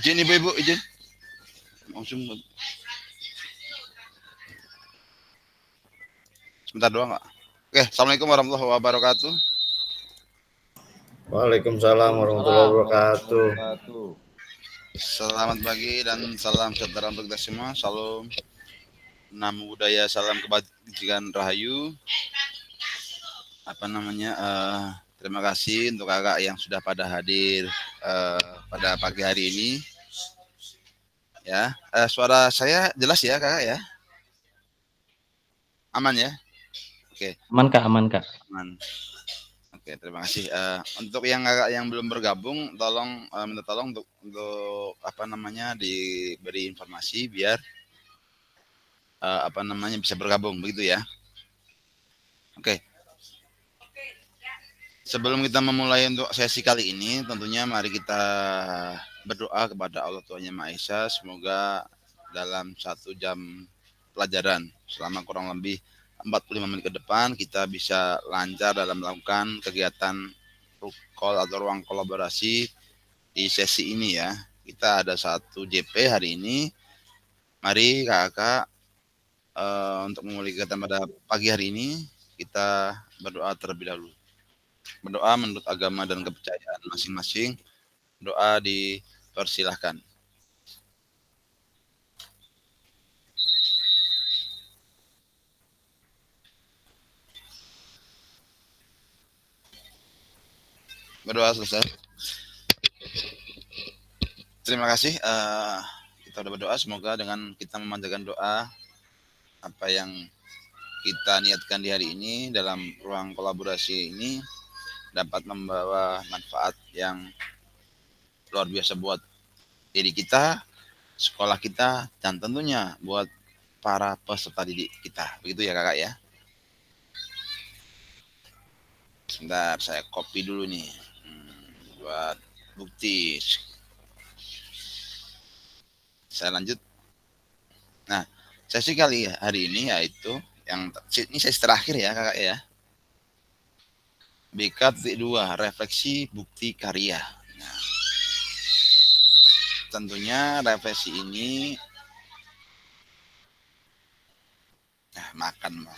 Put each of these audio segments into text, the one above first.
Izin ibu-ibu, izin. Langsung sebentar doang nggak? Oke, assalamualaikum warahmatullahi wabarakatuh. Waalaikumsalam warahmatullahi wabarakatuh. Selamat pagi dan salam sejahtera untuk kita semua. Salam namo budaya, salam kebajikan rahayu. Terima kasih untuk kakak yang sudah pada hadir pada pagi hari ini. Ya, suara saya jelas ya kakak ya? Aman ya? Oke. Aman kak. Aman. Oke, terima kasih. Untuk yang kakak yang belum bergabung, tolong minta tolong untuk diberi informasi biar bisa bergabung begitu ya. Oke. Sebelum kita memulai untuk sesi kali ini, tentunya mari kita berdoa kepada Allah Tuhan Yang Maha Esa. Semoga dalam 1 jam pelajaran selama kurang lebih 45 menit ke depan kita bisa lancar dalam melakukan kegiatan call atau ruang kolaborasi di sesi ini ya. Kita ada 1 JP hari ini. Mari kakak untuk memulai kegiatan pada pagi hari ini kita berdoa terlebih dahulu. Berdoa menurut agama dan kepercayaan masing-masing. Doa dipersilahkan. Berdoa selesai. Terima kasih. Kita sudah berdoa. Semoga dengan kita memanjatkan doa apa yang kita niatkan di hari ini dalam ruang kolaborasi ini dapat membawa manfaat yang luar biasa buat diri kita, sekolah kita, dan tentunya buat para peserta didik kita. Begitu ya kakak ya. Sebentar, saya copy dulu nih buat bukti. Saya lanjut. Nah, sesi kali hari ini yaitu ini sesi terakhir ya kakak ya. BK2, refleksi bukti karya. Nah, tentunya refleksi ini makan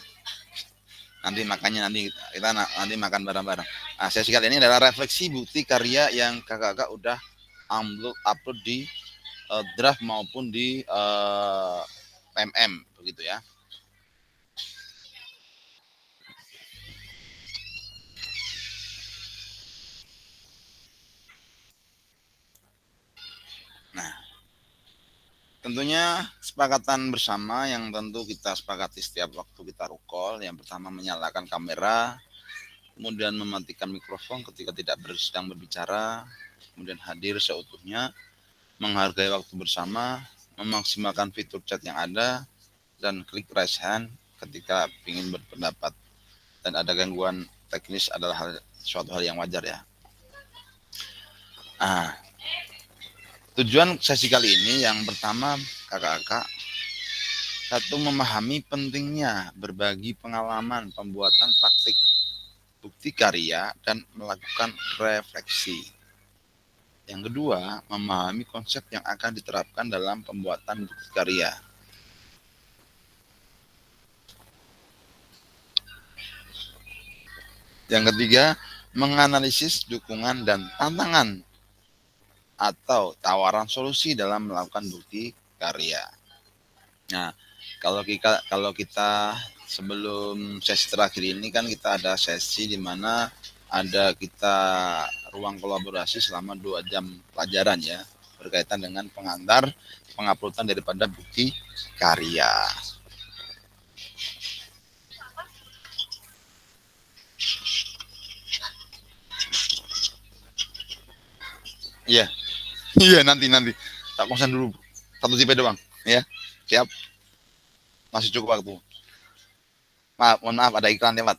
nanti kita nanti makan bareng-bareng. Nah, sesi kali ini adalah refleksi bukti karya yang kakak-kakak udah upload di draft maupun di MM begitu ya. Nah, tentunya kesepakatan bersama yang tentu kita sepakati setiap waktu kita rukol. Yang pertama menyalakan kamera, kemudian mematikan mikrofon ketika tidak sedang berbicara, kemudian hadir seutuhnya, menghargai waktu bersama, memaksimalkan fitur chat yang ada, dan klik raise hand ketika ingin berpendapat. Dan ada gangguan teknis adalah suatu hal yang wajar ya. Tujuan sesi kali ini yang pertama kakak-kakak, satu, memahami pentingnya berbagi pengalaman pembuatan praktik bukti karya dan melakukan refleksi. Yang kedua, memahami konsep yang akan diterapkan dalam pembuatan bukti karya. Yang ketiga, menganalisis dukungan dan tantangan atau tawaran solusi dalam melakukan bukti karya. Nah, kalau kita sebelum sesi terakhir ini kan kita ada sesi di mana ada kita ruang kolaborasi selama 2 jam pelajaran ya, berkaitan dengan penguploadan daripada bukti karya. Iya. Iya, nanti tak konsen dulu 1 JP doang ya. Siap, masih cukup waktu. Mohon maaf ada iklan lewat.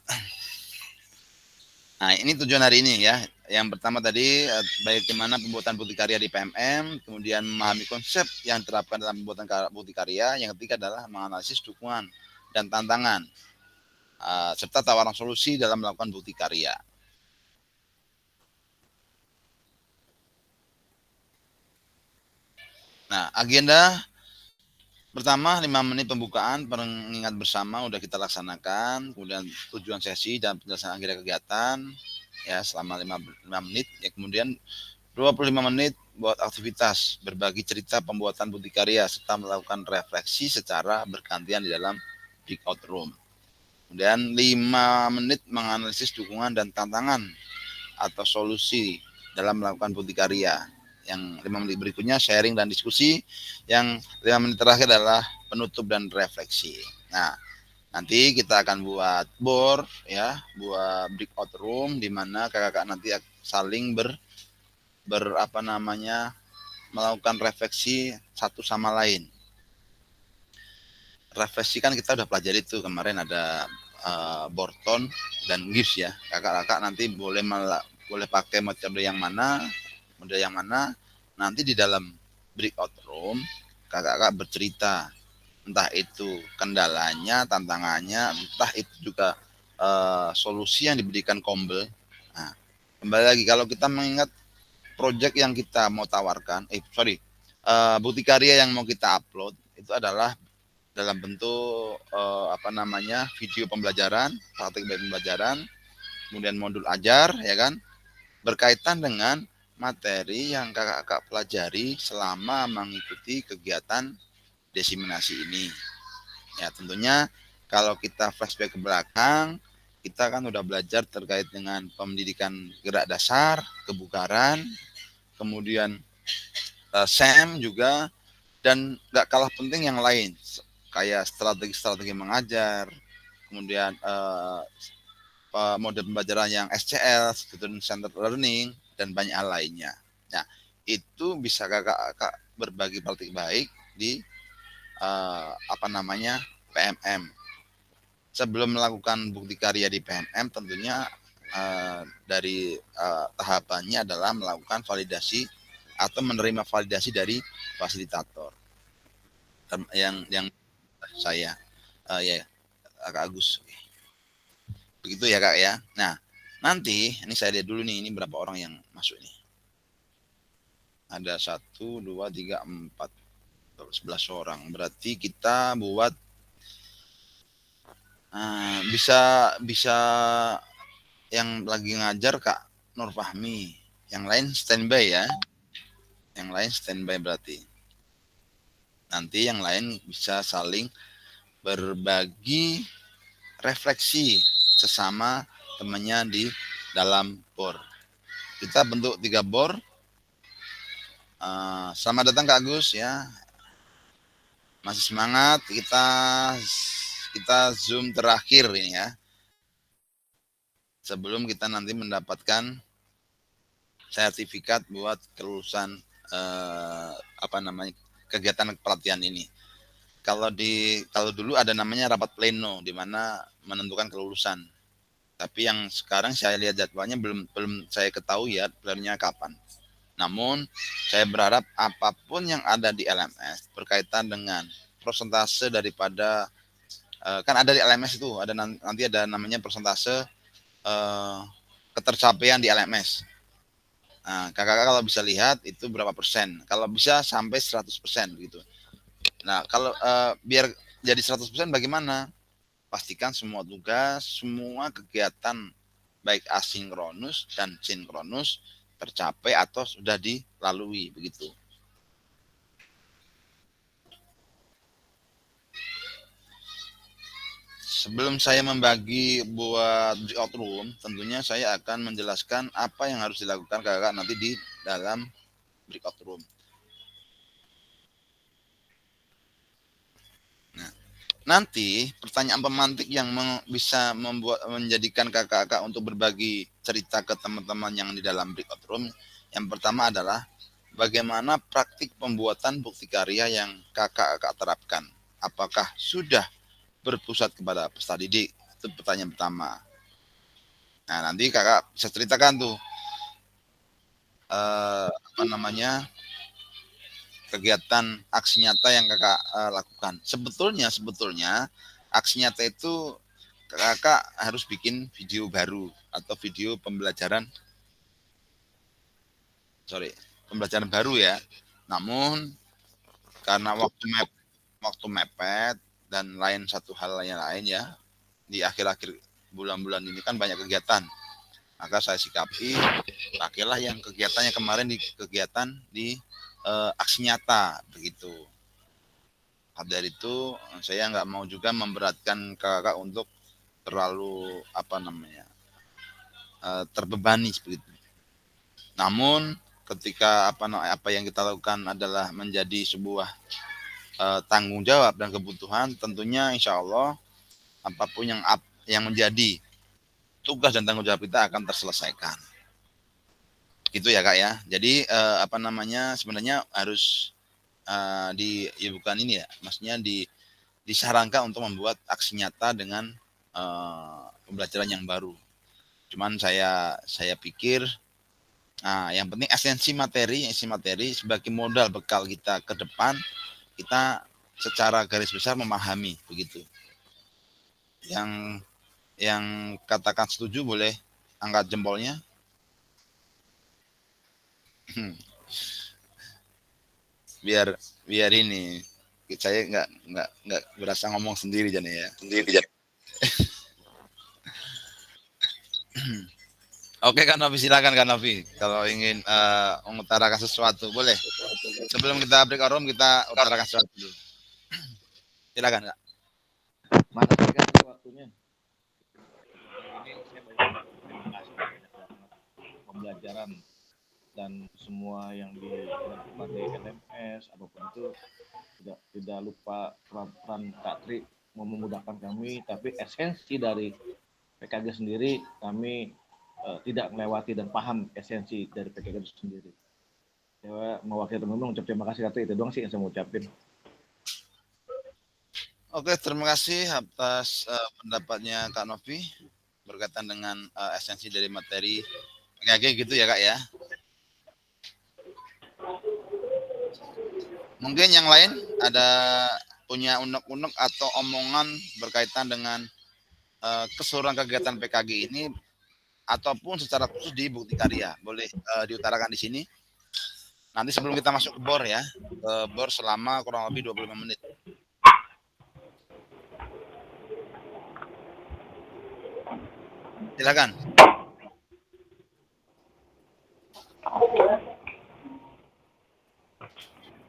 Nah, ini tujuan hari ini ya. Yang pertama tadi bagaimana pembuatan bukti karya di PMM, kemudian memahami konsep yang diterapkan dalam pembuatan bukti karya. Yang ketiga adalah menganalisis dukungan dan tantangan serta tawaran solusi dalam melakukan bukti karya. Nah, agenda pertama 5 menit pembukaan pengingat bersama udah kita laksanakan, kemudian tujuan sesi dan penjelasan agenda kegiatan ya selama 5 menit ya, kemudian 25 menit buat aktivitas berbagi cerita pembuatan bukti karya serta melakukan refleksi secara bergantian di dalam breakout room. Kemudian 5 menit menganalisis dukungan dan tantangan atau solusi dalam melakukan bukti karya. Yang 5 menit berikutnya sharing dan diskusi. Yang 5 menit terakhir adalah penutup dan refleksi. Nah, nanti kita akan buat board ya, buat breakout room di mana kakak-kakak nanti saling melakukan refleksi satu sama lain. Refleksi kan kita udah pelajari itu kemarin ada Borton dan Gibbs ya. Kakak-kakak nanti boleh pakai metode yang mana, nanti di dalam breakout room kakak-kakak bercerita entah itu kendalanya, tantangannya, entah itu juga solusi yang diberikan Kombel. Nah, kembali lagi kalau kita mengingat project yang kita mau tawarkan, bukti karya yang mau kita upload itu adalah dalam bentuk video pembelajaran, praktik pembelajaran, kemudian modul ajar ya kan, berkaitan dengan materi yang kakak-kakak pelajari selama mengikuti kegiatan diseminasi ini. Ya tentunya kalau kita flashback ke belakang, kita kan udah belajar terkait dengan pendidikan gerak dasar, kebugaran, kemudian SEM juga, dan gak kalah penting yang lain kayak strategi-strategi mengajar, kemudian mode pembelajaran yang SCL, Student Centered Learning, dan banyak hal lainnya. Nah, itu bisa kakak berbagi praktik baik di PMM. Sebelum melakukan bukti karya di PMM, tentunya dari tahapannya adalah melakukan validasi atau menerima validasi dari fasilitator yang saya ya Kak Agus. Begitu ya Kak ya. Nah, nanti ini saya lihat dulu nih, ini berapa orang yang masuk nih. Ada 1, 2, 3, 4, 11 orang. Berarti kita buat bisa yang lagi ngajar Kak Nur Fahmi. Yang lain standby ya. Yang lain standby berarti. Nanti yang lain bisa saling berbagi refleksi sesama temannya di dalam BOR. Kita bentuk 3 BOR. Selamat datang Kak Agus ya. Masih semangat, kita Zoom terakhir ini ya. Sebelum kita nanti mendapatkan sertifikat buat kelulusan kegiatan pelatihan ini. Kalau dulu ada namanya rapat pleno di mana menentukan kelulusan. Tapi yang sekarang saya lihat jadwalnya belum saya ketahui ya plenonya kapan. Namun saya berharap apapun yang ada di LMS berkaitan dengan persentase daripada kan ada di LMS itu nanti ada namanya persentase ketercapaian di LMS. Nah, kakak kalau bisa lihat itu berapa persen. Kalau bisa sampai 100% gitu. Nah, kalau biar jadi 100% bagaimana? Pastikan semua tugas, semua kegiatan baik asinkronus dan sinkronus tercapai atau sudah dilalui begitu. Sebelum saya membagi buat breakout room, tentunya saya akan menjelaskan apa yang harus dilakukan kakak nanti di dalam breakout room. Nah, nanti pertanyaan pemantik yang bisa menjadikan kakak-kakak untuk berbagi cerita ke teman-teman yang di dalam breakout room, yang pertama adalah bagaimana praktik pembuatan bukti karya yang kakak-kakak terapkan. Apakah sudah berpusat kepada peserta didik? Itu pertanyaan pertama. Nah, nanti kakak bisa ceritakan tuh kegiatan aksi nyata yang kakak lakukan. Sebetulnya aksi nyata itu kakak harus bikin video baru atau video pembelajaran baru ya. Namun karena waktu mepet dan lain satu hal yang lain ya, di akhir-akhir bulan-bulan ini kan banyak kegiatan, maka saya sikapi pakailah yang kegiatannya kemarin di kegiatan di aksi nyata begitu. Dari itu saya nggak mau juga memberatkan kakak untuk terlalu terbebani seperti itu. Namun ketika apa yang kita lakukan adalah menjadi sebuah tanggung jawab dan kebutuhan, tentunya insya Allah apapun yang menjadi tugas dan tanggung jawab kita akan terselesaikan. Gitu ya kak ya. Jadi sebenarnya harus bukan ini ya, maksudnya disarankan untuk membuat aksi nyata dengan pembelajaran yang baru. Cuman saya pikir, yang penting esensi materi sebagai modal bekal kita ke depan, kita secara garis besar memahami begitu. Yang katakan setuju boleh angkat jempolnya. biar ini saya nggak berasa ngomong sendiri jadi ya. Oke Kak Novi, silakan Kak Novi kalau ingin mengutarakan sesuatu boleh. Sebelum kita break room kita utarakan sesuatu dulu. Silakan Kak. Makasih Kak waktunya. Ini saya terima kasih pembelajaran dan semua yang dilakukan di LMS apapun itu tidak lupa peran Kak Tri memudahkan kami, tapi esensi dari PKG sendiri kami tidak melewati dan paham esensi dari PKG itu sendiri. Saya mewakili teman-teman mengucap terima kasih Kak Tri, itu doang sih yang saya mau ucapin. Oke, terima kasih atas pendapatnya Kak Novi berkaitan dengan esensi dari materi PKG gitu ya Kak ya. Mungkin yang lain ada punya unek-unek atau omongan berkaitan dengan keseluruhan kegiatan PKG ini ataupun secara khusus di Bukti Karya, boleh diutarakan di sini. Nanti sebelum kita masuk ke BOR ya, ke BOR selama kurang lebih 25 menit. Silakan.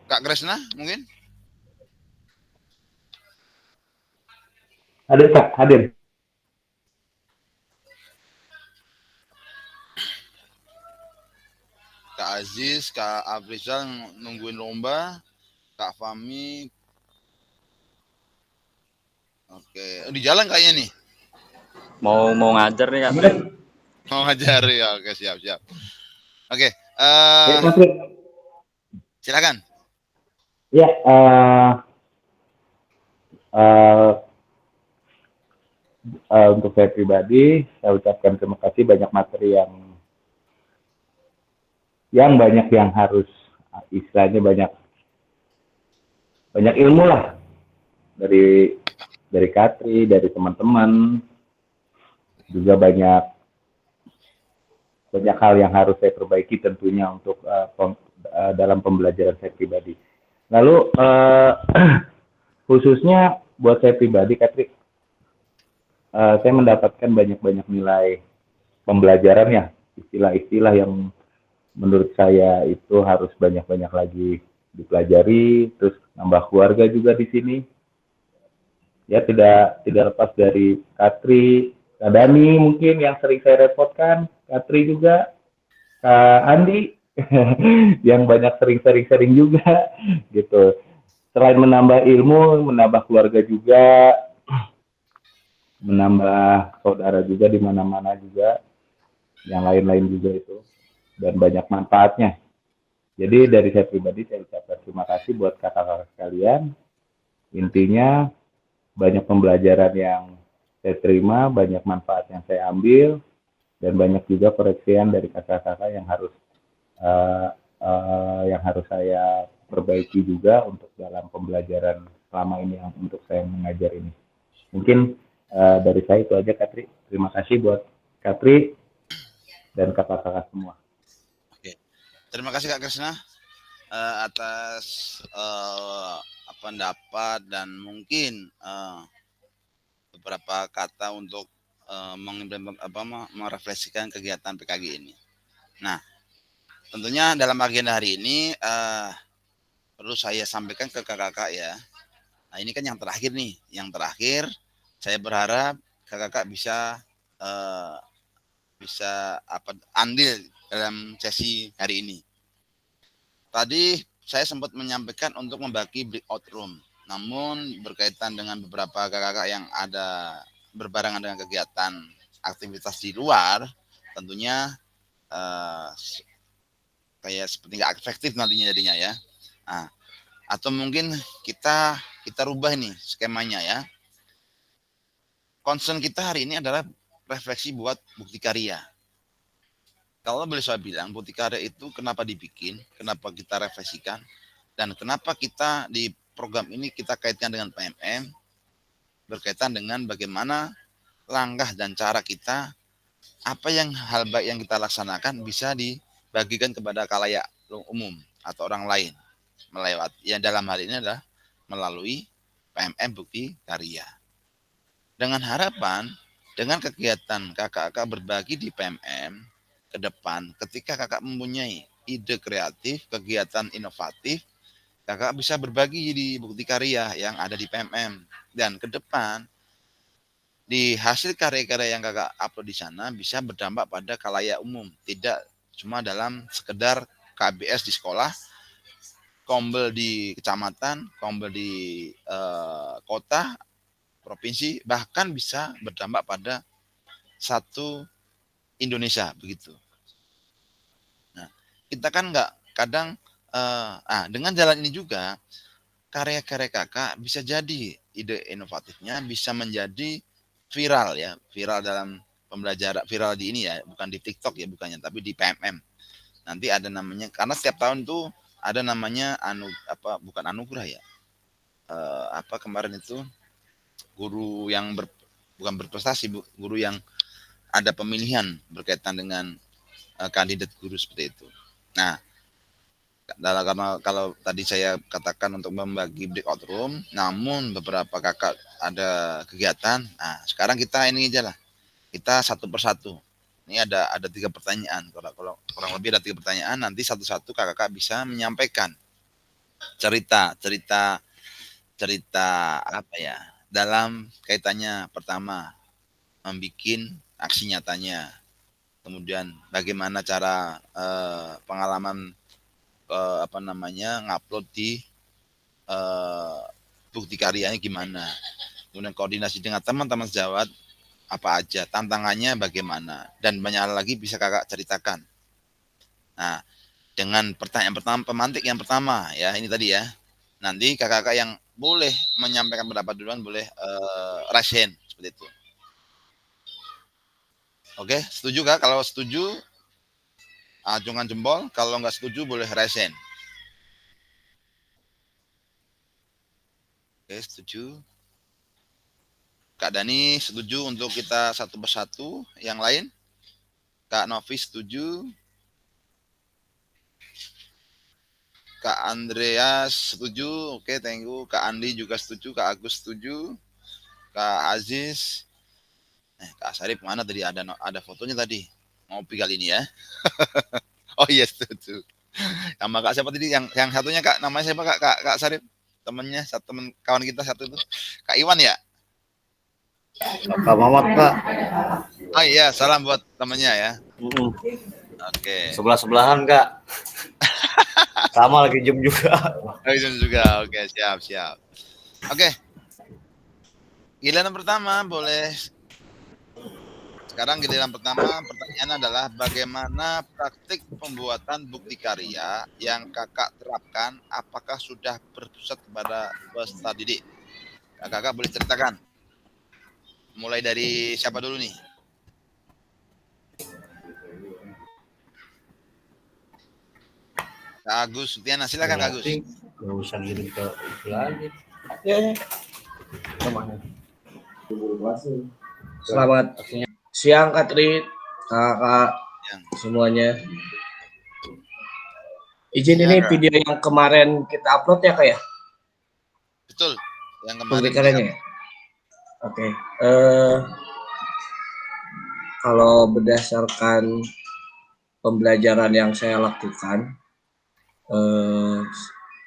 Kak Kresna mungkin? Hadir Kak, hadir. Kak Aziz, Kak Afrizal nungguin lomba, Kak Fami. Oke, di jalan kayaknya nih. Mau ngajar nih Kak. Mau ngajar ya, oke siap. Oke, silakan. Ya, untuk saya pribadi, saya ucapkan terima kasih, banyak materi yang banyak yang harus istilahnya banyak ilmu lah dari Katri, dari teman-teman, juga banyak hal yang harus saya perbaiki tentunya untuk dalam pembelajaran saya pribadi. Lalu khususnya buat saya pribadi, Katri, saya mendapatkan banyak nilai pembelajaran ya, istilah-istilah yang menurut saya itu harus banyak lagi dipelajari, terus nambah keluarga juga di sini. Ya tidak lepas dari Katri, Kak Dani mungkin yang sering saya repotkan, Katri juga, Kak Andi yang banyak sering juga gitu. Selain menambah ilmu, menambah keluarga juga, menambah saudara juga di mana-mana juga, yang lain-lain juga itu, dan banyak manfaatnya. Jadi dari saya pribadi saya ucapkan terima kasih buat kakak-kakak sekalian. Intinya banyak pembelajaran yang saya terima, banyak manfaat yang saya ambil, dan banyak juga koreksian dari kakak-kakak yang harus saya perbaiki juga untuk dalam pembelajaran selama ini yang untuk saya mengajar ini. Mungkin dari saya itu aja, Katri. Terima kasih buat Katri dan kakak-kakak semua. Oke. Terima kasih Kak Kresna. atas pendapat dan mungkin beberapa kata untuk merefleksikan kegiatan PKG ini. Nah, tentunya dalam agenda hari ini perlu saya sampaikan ke kakak-kakak ya. Nah, ini kan yang terakhir nih, yang terakhir saya berharap kakak-kakak bisa andil dalam sesi hari ini. Tadi saya sempat menyampaikan untuk membagi breakout room, namun berkaitan dengan beberapa kakak-kakak yang ada berbarengan dengan kegiatan aktivitas di luar, tentunya kayak seperti nggak efektif nantinya jadinya ya. Nah, atau mungkin kita rubah nih skemanya ya. Concern kita hari ini adalah refleksi buat bukti karya. Kalau boleh saya bilang, bukti karya itu kenapa dibikin, kenapa kita refleksikan, dan kenapa kita di program ini kita kaitkan dengan PMM, berkaitan dengan bagaimana langkah dan cara kita, apa yang hal baik yang kita laksanakan bisa dibagikan kepada khalayak umum atau orang lain melewati. Yang dalam hal ini adalah melalui PMM bukti karya. Dengan harapan, dengan kegiatan kakak-kakak berbagi di PMM ke depan, ketika kakak mempunyai ide kreatif, kegiatan inovatif, kakak bisa berbagi di bukti karya yang ada di PMM. Dan ke depan, di hasil karya-karya yang kakak upload di sana bisa berdampak pada khalayak umum, tidak cuma dalam sekedar KBS di sekolah, kombel di kecamatan, kombel di kota, provinsi, bahkan bisa berdampak pada satu Indonesia begitu. Nah, kita kan nggak kadang dengan jalan ini juga karya-karya kakak bisa jadi ide inovatifnya bisa menjadi viral ya, viral dalam pembelajaran, viral di ini ya, bukan di TikTok ya bukannya, tapi di PMM. Nanti ada namanya, karena setiap tahun tuh ada namanya bukan anugerah ya, kemarin itu guru yang bukan berprestasi, guru yang ada pemilihan berkaitan dengan kandidat guru seperti itu. Nah, karena kalau tadi saya katakan untuk membagi breakout room, namun beberapa kakak ada kegiatan. Nah, sekarang kita ini aja lah, kita satu persatu. Ini ada 3 pertanyaan. Kalau kurang lebih ada 3 pertanyaan. Nanti satu-satu kakak bisa menyampaikan cerita apa ya, dalam kaitannya pertama membuat aksi nyatanya, kemudian bagaimana cara pengalaman ngupload di bukti karyanya gimana, kemudian koordinasi dengan teman-teman sejawat apa aja, tantangannya bagaimana, dan banyak hal lagi bisa kakak ceritakan. Nah, dengan pertanyaan pertama, pemantik yang pertama ya, ini tadi ya, nanti kakak-kakak yang boleh menyampaikan pendapat duluan boleh raise hand seperti itu. Oke, setuju kak? Kalau setuju acungan jempol, kalau nggak setuju boleh raise hand. Oke, setuju. Kak Dani setuju untuk kita satu persatu. Yang lain? Kak Novi setuju. Kak Andreas setuju. Oke, thank you. Kak Andi juga setuju. Kak Agus setuju. Kak Aziz. Kak Sarip mana tadi? Ada fotonya tadi. Ngopi kali ini ya. Oh iya, setuju. Sama Kak siapa tadi? Yang satunya Kak, namanya siapa Kak? Kak Sarip. Temennya, temen kawan kita satu itu. Kak Iwan ya? Kak Mamat, Kak. Oh iya, salam buat temennya ya. Oke. Sebelah-sebelahan, Kak. Sama lagi jam juga. Jam juga. Oke, siap. Oke. Giliran pertama boleh. Sekarang giliran pertama, pertanyaan adalah bagaimana praktik pembuatan bukti karya yang kakak terapkan, apakah sudah berpusat kepada peserta didik? Kakak boleh ceritakan. Mulai dari siapa dulu nih? Kak Agus Sutiana, silakan Kak Agus. Gak usah ngirim ke itu lagi. Ya. Selamat siang Katri, kakak semuanya. Izin Iya, ini Kak. video yang kemarin kita upload ya Kak ya? Betul. Yang kemarin Publikarannya ya? Oke. Kalau berdasarkan pembelajaran yang saya lakukan,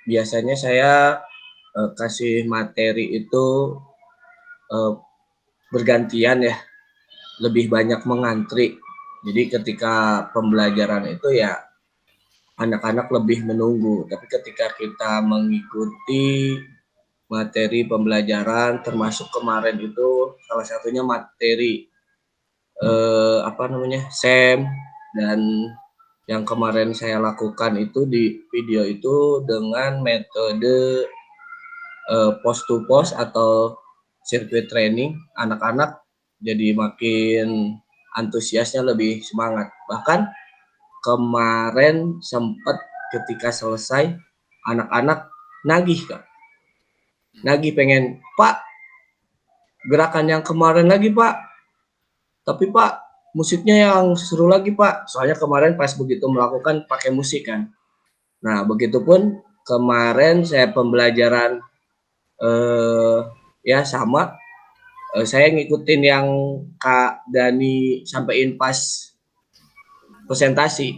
biasanya saya kasih materi itu bergantian ya, lebih banyak mengantri. Jadi ketika pembelajaran itu ya anak-anak lebih menunggu, tapi ketika kita mengikuti materi pembelajaran, termasuk kemarin itu salah satunya materi SEM, dan yang kemarin saya lakukan itu di video itu dengan metode post to post atau sirkuit training, anak-anak jadi makin antusiasnya, lebih semangat. Bahkan kemarin sempat ketika selesai anak-anak nagih Kak. Nagih pengen, Pak, gerakan yang kemarin lagi Pak. Tapi Pak, musiknya yang seru lagi Pak. Soalnya kemarin pas begitu melakukan pakai musik kan. Nah, begitupun kemarin saya pembelajaran ya sama. Saya ngikutin yang Kak Dani sampaikan pas presentasi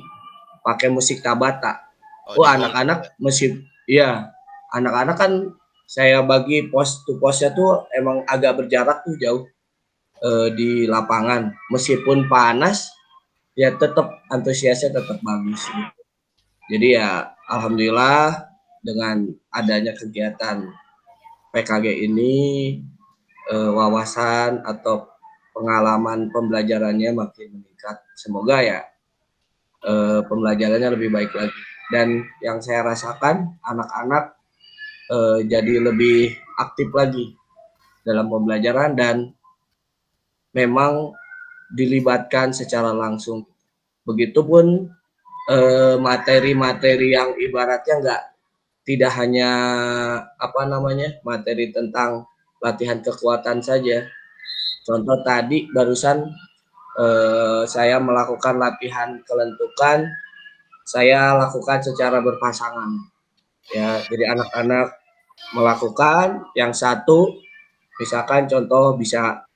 pakai musik Tabata. Wah, anak-anak musik, iya, anak-anak kan saya bagi post to postnya tuh emang agak berjarak tuh jauh di lapangan. Meskipun panas, ya tetap antusiasnya tetap bagus. Jadi ya alhamdulillah dengan adanya kegiatan PKG ini wawasan atau pengalaman pembelajarannya makin meningkat. Semoga ya pembelajarannya lebih baik lagi. Dan yang saya rasakan anak-anak jadi lebih aktif lagi dalam pembelajaran dan memang dilibatkan secara langsung. Begitupun materi-materi yang ibaratnya tidak hanya materi tentang latihan kekuatan saja. Contoh tadi barusan saya melakukan latihan kelentukan, saya lakukan secara berpasangan. Ya, jadi anak-anak melakukan, yang satu misalkan contoh bisa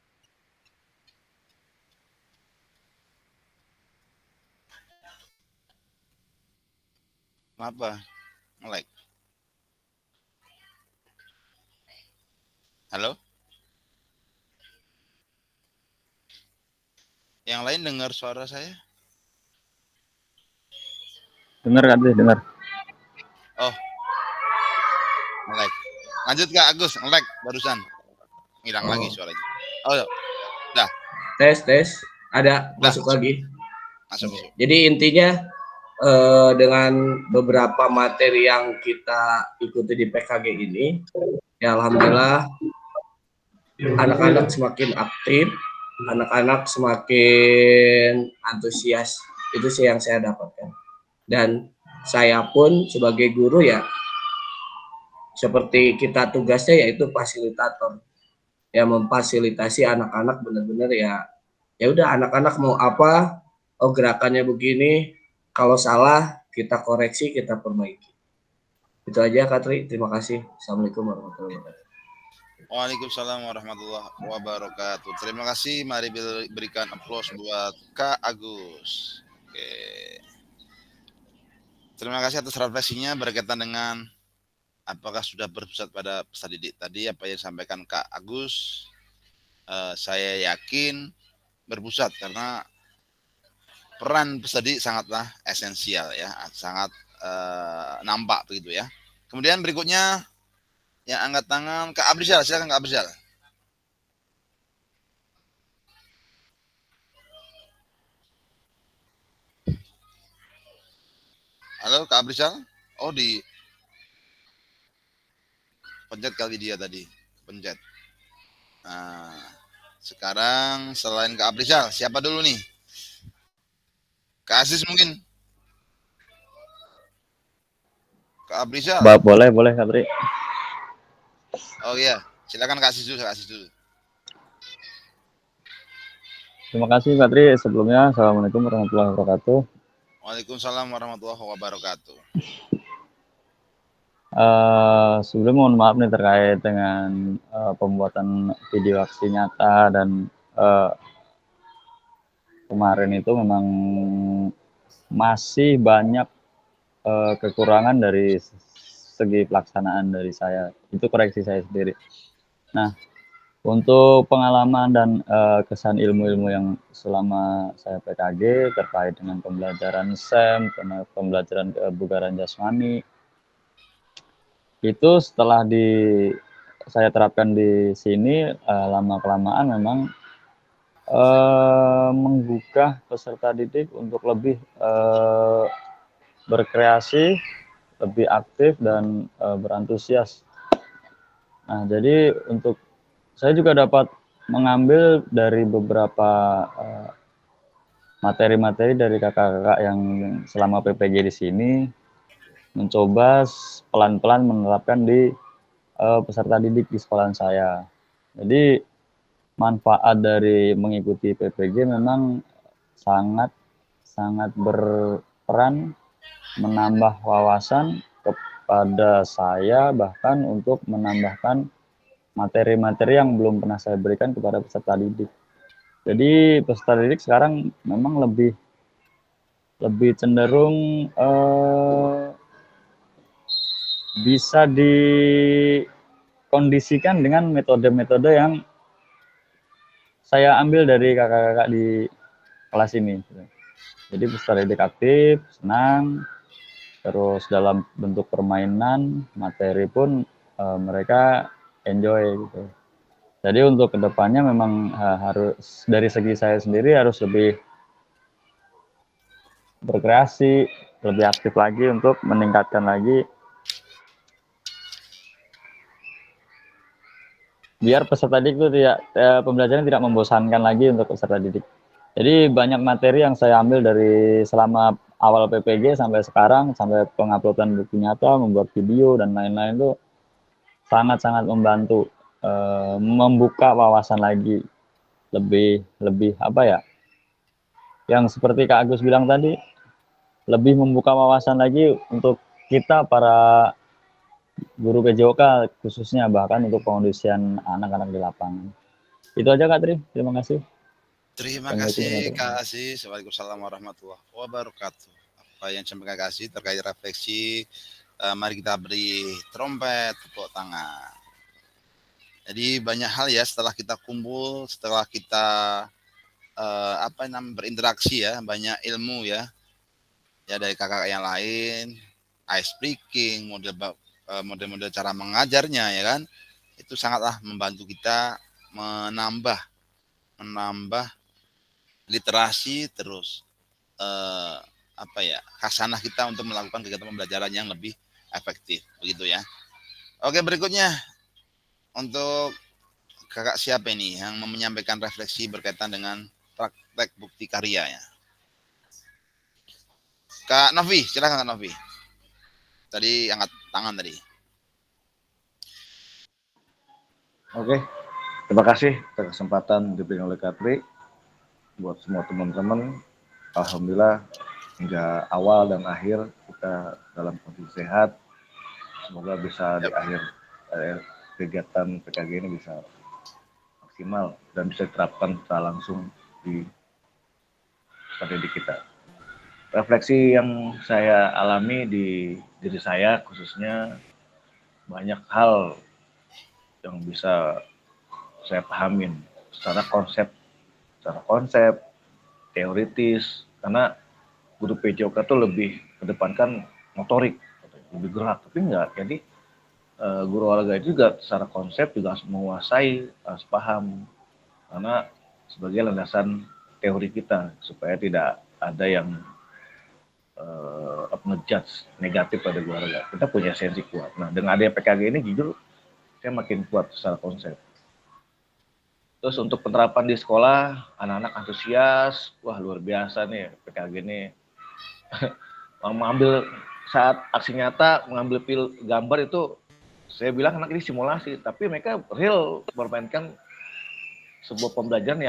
Apa? Like. Halo? Yang lain dengar suara saya? Dengar kan sih, dengar. Oh. Like. Lanjut Kak Agus, like barusan. Hilang lagi suaranya. Oh, udah. Tes. Ada masuk lagi. Masuk. Jadi intinya dengan beberapa materi yang kita ikuti di PKG ini, ya alhamdulillah anak-anak semakin aktif, anak-anak semakin antusias. Itu sih yang saya dapatkan. Dan saya pun sebagai guru ya seperti kita tugasnya yaitu fasilitator. Ya memfasilitasi anak-anak benar-benar ya udah anak-anak mau apa, oh gerakannya begini, kalau salah kita koreksi, kita perbaiki. Itu aja Kak Tri, terima kasih. Assalamualaikum warahmatullahi wabarakatuh. Waalaikumsalam warahmatullahi wabarakatuh. Terima kasih, mari berikan aplaus buat Kak Agus. Oke. Terima kasih atas refleksinya berkaitan dengan apakah sudah berpusat pada peserta didik tadi apa yang disampaikan Kak Agus. Saya yakin berpusat karena peran peserta didik sangatlah esensial ya, sangat nampak begitu ya. Kemudian berikutnya yang angkat tangan Kak Abrizal, silakan Kak Abrizal. Halo Kak Abrizal. Oh di pencet kali dia tadi, pencet. Nah, sekarang selain Kak Abrizal, siapa dulu nih? Kak Aziz mungkin? Kak Abrizal? Boleh Kak Tri. Oh iya, silakan Kak Aziz dulu. Terima kasih Kak Tri. Sebelumnya, Assalamualaikum warahmatullahi wabarakatuh. Waalaikumsalam warahmatullahi wabarakatuh. Sebelum mohon maaf nih terkait dengan pembuatan video aksi nyata dan kemarin itu memang masih banyak kekurangan dari segi pelaksanaan dari saya. Itu koreksi saya sendiri. Nah, untuk pengalaman dan kesan ilmu-ilmu yang selama saya PKG terkait dengan pembelajaran SEM, pembelajaran kebugaran jasmani, itu setelah saya terapkan di sini lama-kelamaan memang menggugah peserta didik untuk lebih berkreasi, lebih aktif dan berantusias. Nah, jadi untuk saya juga dapat mengambil dari beberapa materi-materi dari kakak-kakak yang selama PPG di sini, mencoba pelan-pelan menerapkan di peserta didik di sekolah saya. Jadi manfaat dari mengikuti PPG memang sangat berperan menambah wawasan kepada saya, bahkan untuk menambahkan materi-materi yang belum pernah saya berikan kepada peserta didik. Jadi peserta didik sekarang memang lebih cenderung bisa dikondisikan dengan metode-metode yang saya ambil dari kakak-kakak di kelas ini. Jadi peserta didik aktif, senang, terus dalam bentuk permainan, materi pun mereka enjoy gitu. Jadi untuk kedepannya memang harus dari segi saya sendiri harus lebih berkreasi, lebih aktif lagi untuk meningkatkan lagi biar peserta didik itu pembelajaran tidak membosankan lagi untuk peserta didik. Jadi banyak materi yang saya ambil dari selama awal PPG sampai sekarang, sampai penguploadan buku nyata, membuat video dan lain-lain itu sangat-sangat membantu membuka wawasan lagi, lebih apa ya, yang seperti Kak Agus bilang tadi, lebih membuka wawasan lagi untuk kita para guru PJOK khususnya, bahkan untuk pengondisian anak-anak di lapangan. Itu aja Kak Tri, terima kasih. Terima kasih Kak Aziz. Waalaikumsalam warahmatullahi wabarakatuh. Apa yang saya kasih terkait refleksi, mari kita beri trompet, tepuk tangan. Jadi banyak hal ya setelah kita kumpul, setelah kita berinteraksi ya, banyak ilmu ya dari kakak yang lain, ice breaking, model cara mengajarnya ya kan, itu sangatlah membantu kita menambah literasi, terus khasanah kita untuk melakukan kegiatan pembelajaran yang lebih efektif begitu ya. Oke, berikutnya untuk kakak siapa ini yang menyampaikan refleksi berkaitan dengan praktek bukti karya ya? Kak Novi, silakan Kak Novi. Tadi angkat tangan tadi. Oke, terima kasih atas kesempatan diberikan oleh Kak Tri. Buat semua teman-teman, alhamdulillah hingga awal dan akhir kita dalam kondisi sehat. Semoga bisa di akhir kegiatan PKG ini bisa maksimal dan bisa diterapkan secara langsung di peserta didik kita. Refleksi yang saya alami di diri saya khususnya, banyak hal yang bisa saya pahamin secara konsep, teoritis, karena guru PJOK itu lebih kedepankan motorik, lebih gerak, tapi enggak. Jadi guru olahraga itu juga secara konsep juga harus menguasai, harus paham, karena sebagai landasan teori kita supaya tidak ada yang ngejudge negatif pada guru olahraga. Kita punya esensi kuat. Nah, dengan adanya PKG ini jujur saya makin kuat secara konsep. Terus untuk penerapan di sekolah, anak-anak antusias, wah luar biasa nih PKG ini. Mengambil saat aksi nyata, mengambil gambar itu, saya bilang anak ini simulasi, tapi mereka real bermainkan sebuah pembelajaran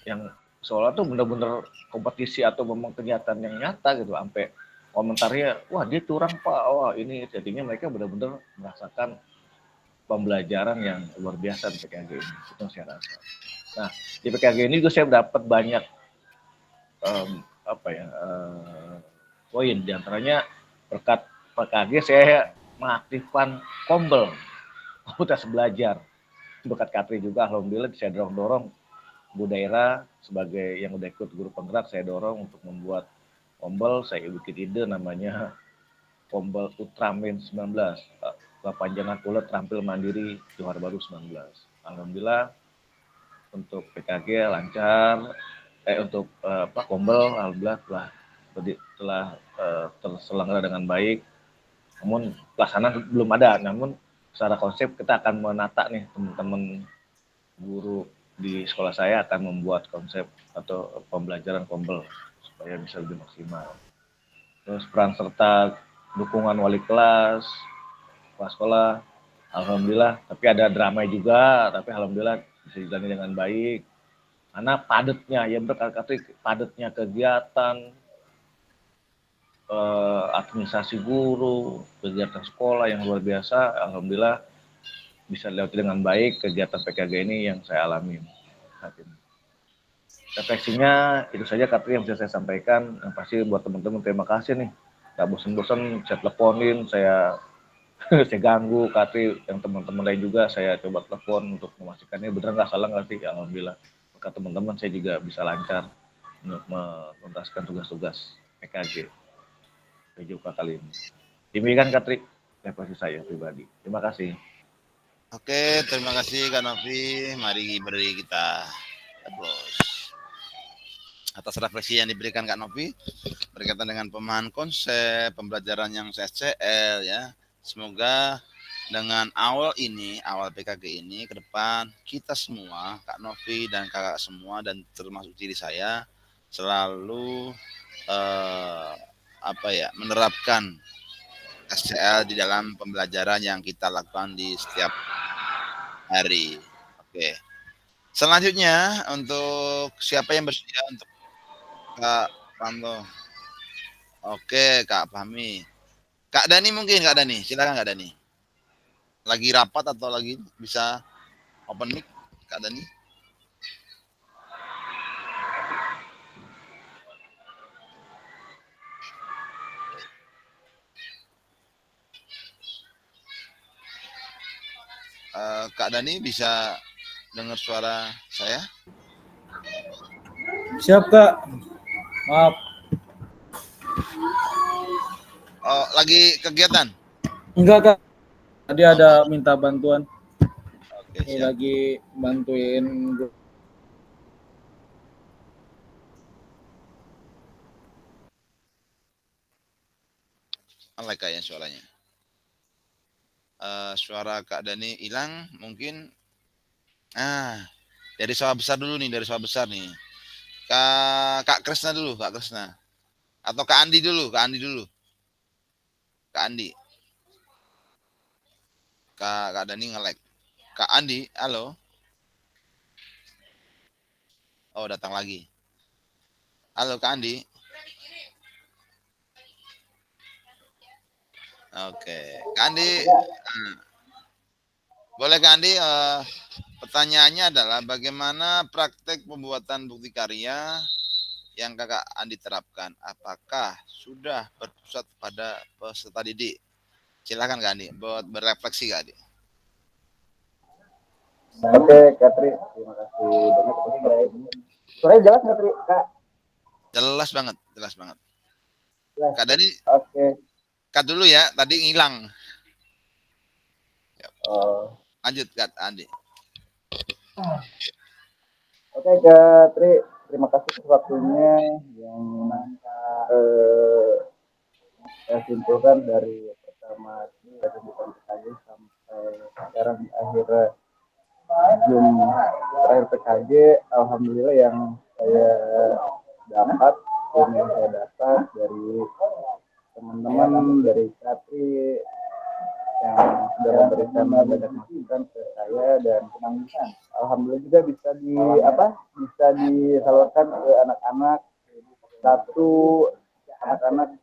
yang seolah tuh bener-bener kompetisi atau memang kegiatan yang nyata gitu, sampai komentarnya, wah dia curang Pak, wah ini, jadinya mereka benar-benar merasakan pembelajaran yang luar biasa di PKG ini, itu yang saya rasa. Nah, di PKG ini juga saya dapat banyak poin, diantaranya berkat PKG saya mengaktifkan Kombel, komunitas belajar. Berkat Katri juga, alhamdulillah saya dorong-dorong Bu Daira sebagai yang udah ikut guru penggerak, saya dorong untuk membuat Kombel. Saya bikin ide namanya Kombel Ultraman 19, kepanjangan pula terampil mandiri Johar Baru 19. Alhamdulillah untuk PKG lancar, untuk Kombel alhamdulillah telah terselenggara dengan baik. Namun pelaksanaan belum ada, namun secara konsep kita akan menata nih, teman-teman guru di sekolah saya akan membuat konsep atau pembelajaran Kombel supaya bisa lebih maksimal. Terus peran serta dukungan wali kelas, kepala sekolah, alhamdulillah. Tapi ada drama juga, tapi alhamdulillah bisa dijalani dengan baik. Karena padatnya, ya berkali-kali padatnya kegiatan, administrasi guru, kegiatan sekolah yang luar biasa, alhamdulillah bisa dilewati dengan baik kegiatan PKG ini yang saya alami saat ini. Refleksinya itu saja Katri yang bisa saya sampaikan. Yang pasti buat teman-teman terima kasih nih. Gak bosan-bosan saya teleponin, saya ganggu Katri, yang teman-teman lain juga saya coba telepon untuk memastikan ini benar nggak salah nggak sih. Alhamdulillah maka teman-teman saya juga bisa lancar untuk menuntaskan tugas-tugas PKG PJUK kali ini. Demikian Katri refleksi saya pribadi. Terima kasih. Oke, terima kasih Kak Novi. Mari beri kita aplaus atas refleksi yang diberikan Kak Novi berkaitan dengan pemahaman konsep pembelajaran yang SCL ya. Semoga dengan awal PKG ini ke depan kita semua, Kak Novi dan kakak semua dan termasuk diri saya selalu menerapkan SCL di dalam pembelajaran yang kita lakukan di setiap hari. Oke. Selanjutnya untuk siapa yang bersedia untuk Kak Pranto? Oke, Kak Fahmi. Kak Dani mungkin, Kak Dani. Silakan Kak Dani. Lagi rapat atau lagi bisa open mic, Kak Dani? Kak Dani bisa dengar suara saya? Siap Kak. Maaf. Oh, lagi kegiatan? Enggak Kak. Tadi ada minta bantuan. Oke, siap. Lagi bantuin. Alay kayaknya suaranya. Suara Kak Dani hilang mungkin. Dari sawah besar dulu nih, dari sawah besar nih. Kak Kresna dulu, Kak Kresna. Atau Kak Andi dulu, Kak Andi dulu. Kak Andi. Kak Dani nge-lag. Kak Andi, halo. Oh, datang lagi. Halo Kak Andi. Oke, Kak Andi. Boleh Kak Andi, pertanyaannya adalah bagaimana praktek pembuatan bukti karya yang Kakak Andi terapkan? Apakah sudah berpusat pada peserta didik? Silakan Kak Andi, buat berefleksi Kak Andi. Oke, Katri, terima kasih banyak. Suaranya jelas nggak, Tri? Kak? Jelas banget, jelas banget. Jelas. Kak Dani, oke. Kat dulu ya, tadi ngilang. Lanjut Kak Andi. Oke, Kak Tri, terima kasih atas waktunya yang saya simpulkan dari pertama bukan PKG sampai sekarang di akhir Zoom terakhir PKG, alhamdulillah yang saya dapat dari teman-teman, dari Katri, yang sudah memberikan banyak masukan ke saya, dan alhamdulillah juga bisa disalurkan ke anak-anak. Satu, anak-anak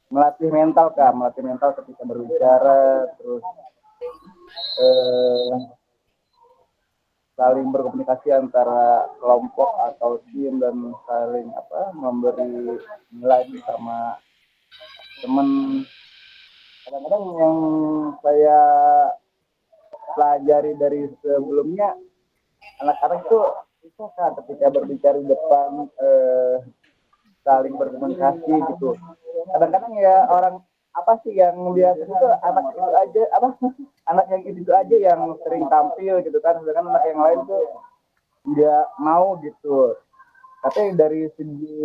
melatih mental ketika berbicara, terus saling berkomunikasi antara kelompok atau tim, dan saling memberi nilai sama teman. Kadang-kadang yang saya pelajari dari sebelumnya, anak-anak itu bisa kan ketika berbicara di depan saling berkomunikasi gitu. Kadang-kadang ya orang yang lihat itu anak yang itu aja yang sering tampil gitu kan, sedangkan anak yang lain tuh tidak mau gitu. Tapi dari segi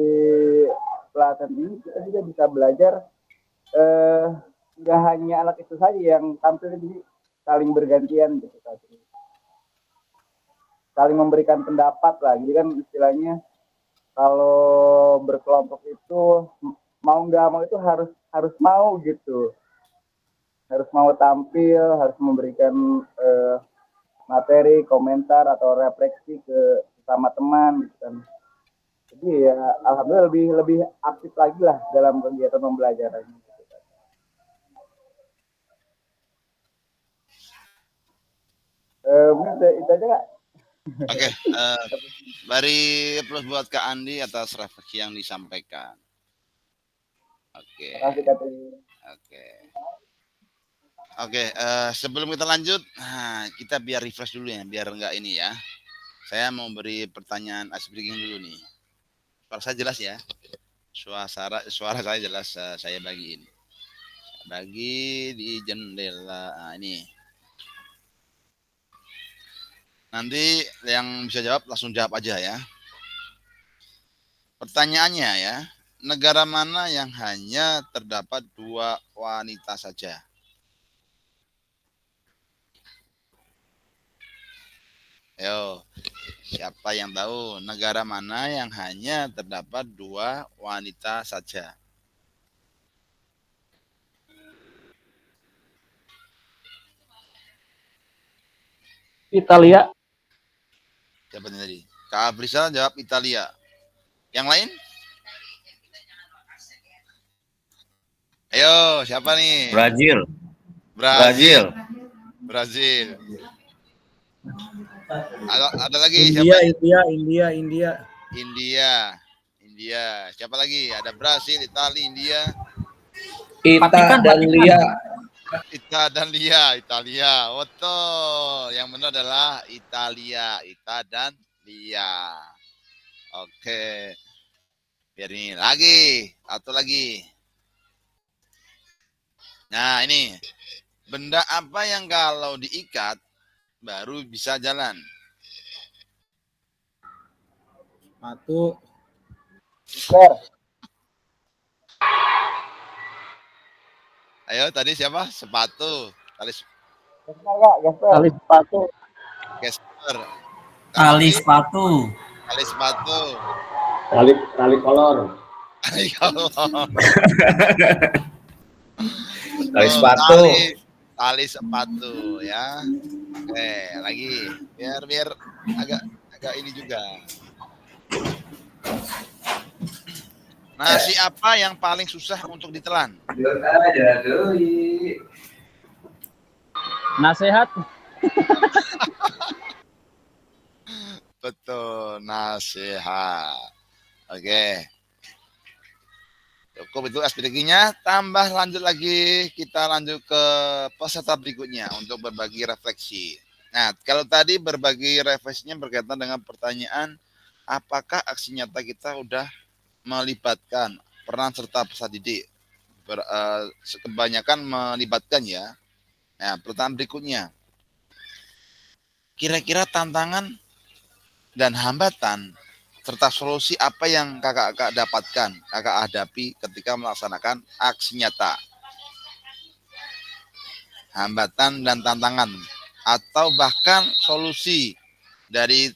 pelatihan ini kita juga bisa belajar nggak hanya anak itu saja yang tampil, jadi saling bergantian gitu, saling memberikan pendapat lah. Jadi kan istilahnya kalau berkelompok itu mau nggak mau itu harus mau gitu, harus mau tampil, harus memberikan materi, komentar atau refleksi ke sama teman gitu kan. Jadi ya alhamdulillah lebih aktif lagi lah dalam kegiatan pembelajaran. Mungkin itu aja Kak. Oke, beri plus buat Kak Andi atas refleksi yang disampaikan. Oke. Terima kasih Kak. Oke, sebelum kita lanjut, kita biar refresh dulu ya, biar enggak ini ya. Saya mau beri pertanyaan ice breaking dulu nih. Suara saya jelas ya? Suara saya jelas, saya bagiin. Bagi di jendela ini. Nanti yang bisa jawab langsung jawab aja ya. Pertanyaannya ya, negara mana yang hanya terdapat 2 wanita saja? Ayo, siapa yang tahu negara mana yang hanya terdapat 2 wanita saja? Italia. Siapa tadi? Kak Afrizal jawab Italia. Yang lain? Ayo, siapa nih? Brazil. Ada lagi siapa? India. Siapa lagi? Ada Brasil, Italia, India. Ita dan Lia. Betul. Yang benar adalah Italia. Ita dan Lia. Oke. Biar ini lagi. Satu lagi. Nah, ini. Benda apa yang kalau diikat baru bisa jalan? Sepatu. Ayo, tadi siapa? Sepatu. Tali sepatu. Gesper. Tali sepatu. Tali kolor. Tali sepatu ya. Oke, lagi biar agak ini juga. Nasi apa yang paling susah untuk ditelan? Nasihat. Betul, nasihat. Oke. Cukup itu SPDG-nya. Tambah lanjut lagi, kita lanjut ke peserta berikutnya untuk berbagi refleksi. Nah, kalau tadi berbagi refleksinya berkaitan dengan pertanyaan, apakah aksi nyata kita udah melibatkan peran serta peserta didik? Kebanyakan melibatkan ya. Nah, pertanyaan berikutnya, kira-kira tantangan dan hambatan serta solusi apa yang kakak dapatkan, kakak hadapi ketika melaksanakan aksi nyata? Hambatan dan tantangan atau bahkan solusi dari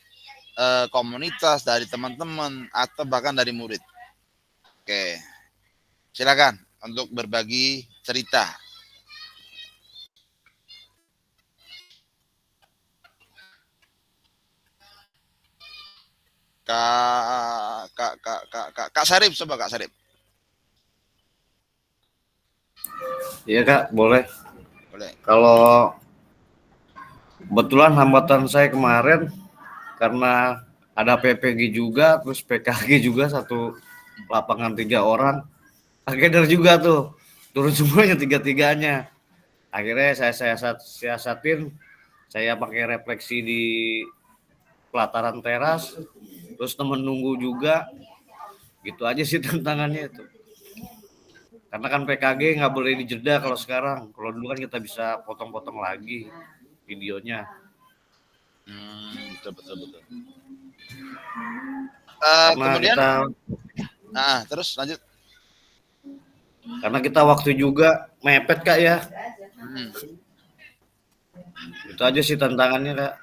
komunitas, dari teman-teman, atau bahkan dari murid. Oke, silakan untuk berbagi cerita. Kak Sarip, coba Kak Sarip. Iya Kak, boleh. Boleh. Kalau kebetulan hambatan saya kemarin karena ada PPG juga, terus PKG juga, satu lapangan 3 orang. Akhirnya juga tuh turun semuanya tiga-tiganya. Akhirnya saya siasatin, saya pakai refleksi di pelataran teras, terus temen nunggu juga. Gitu aja sih tantangannya itu. Karena kan PKG nggak boleh dijeda kalau sekarang. Kalau dulu kan kita bisa potong-potong lagi videonya. Betul. Karena Kemudian, kita terus lanjut. karena kita waktu juga mepet Kak ya. Itu aja sih tantangannya Kak.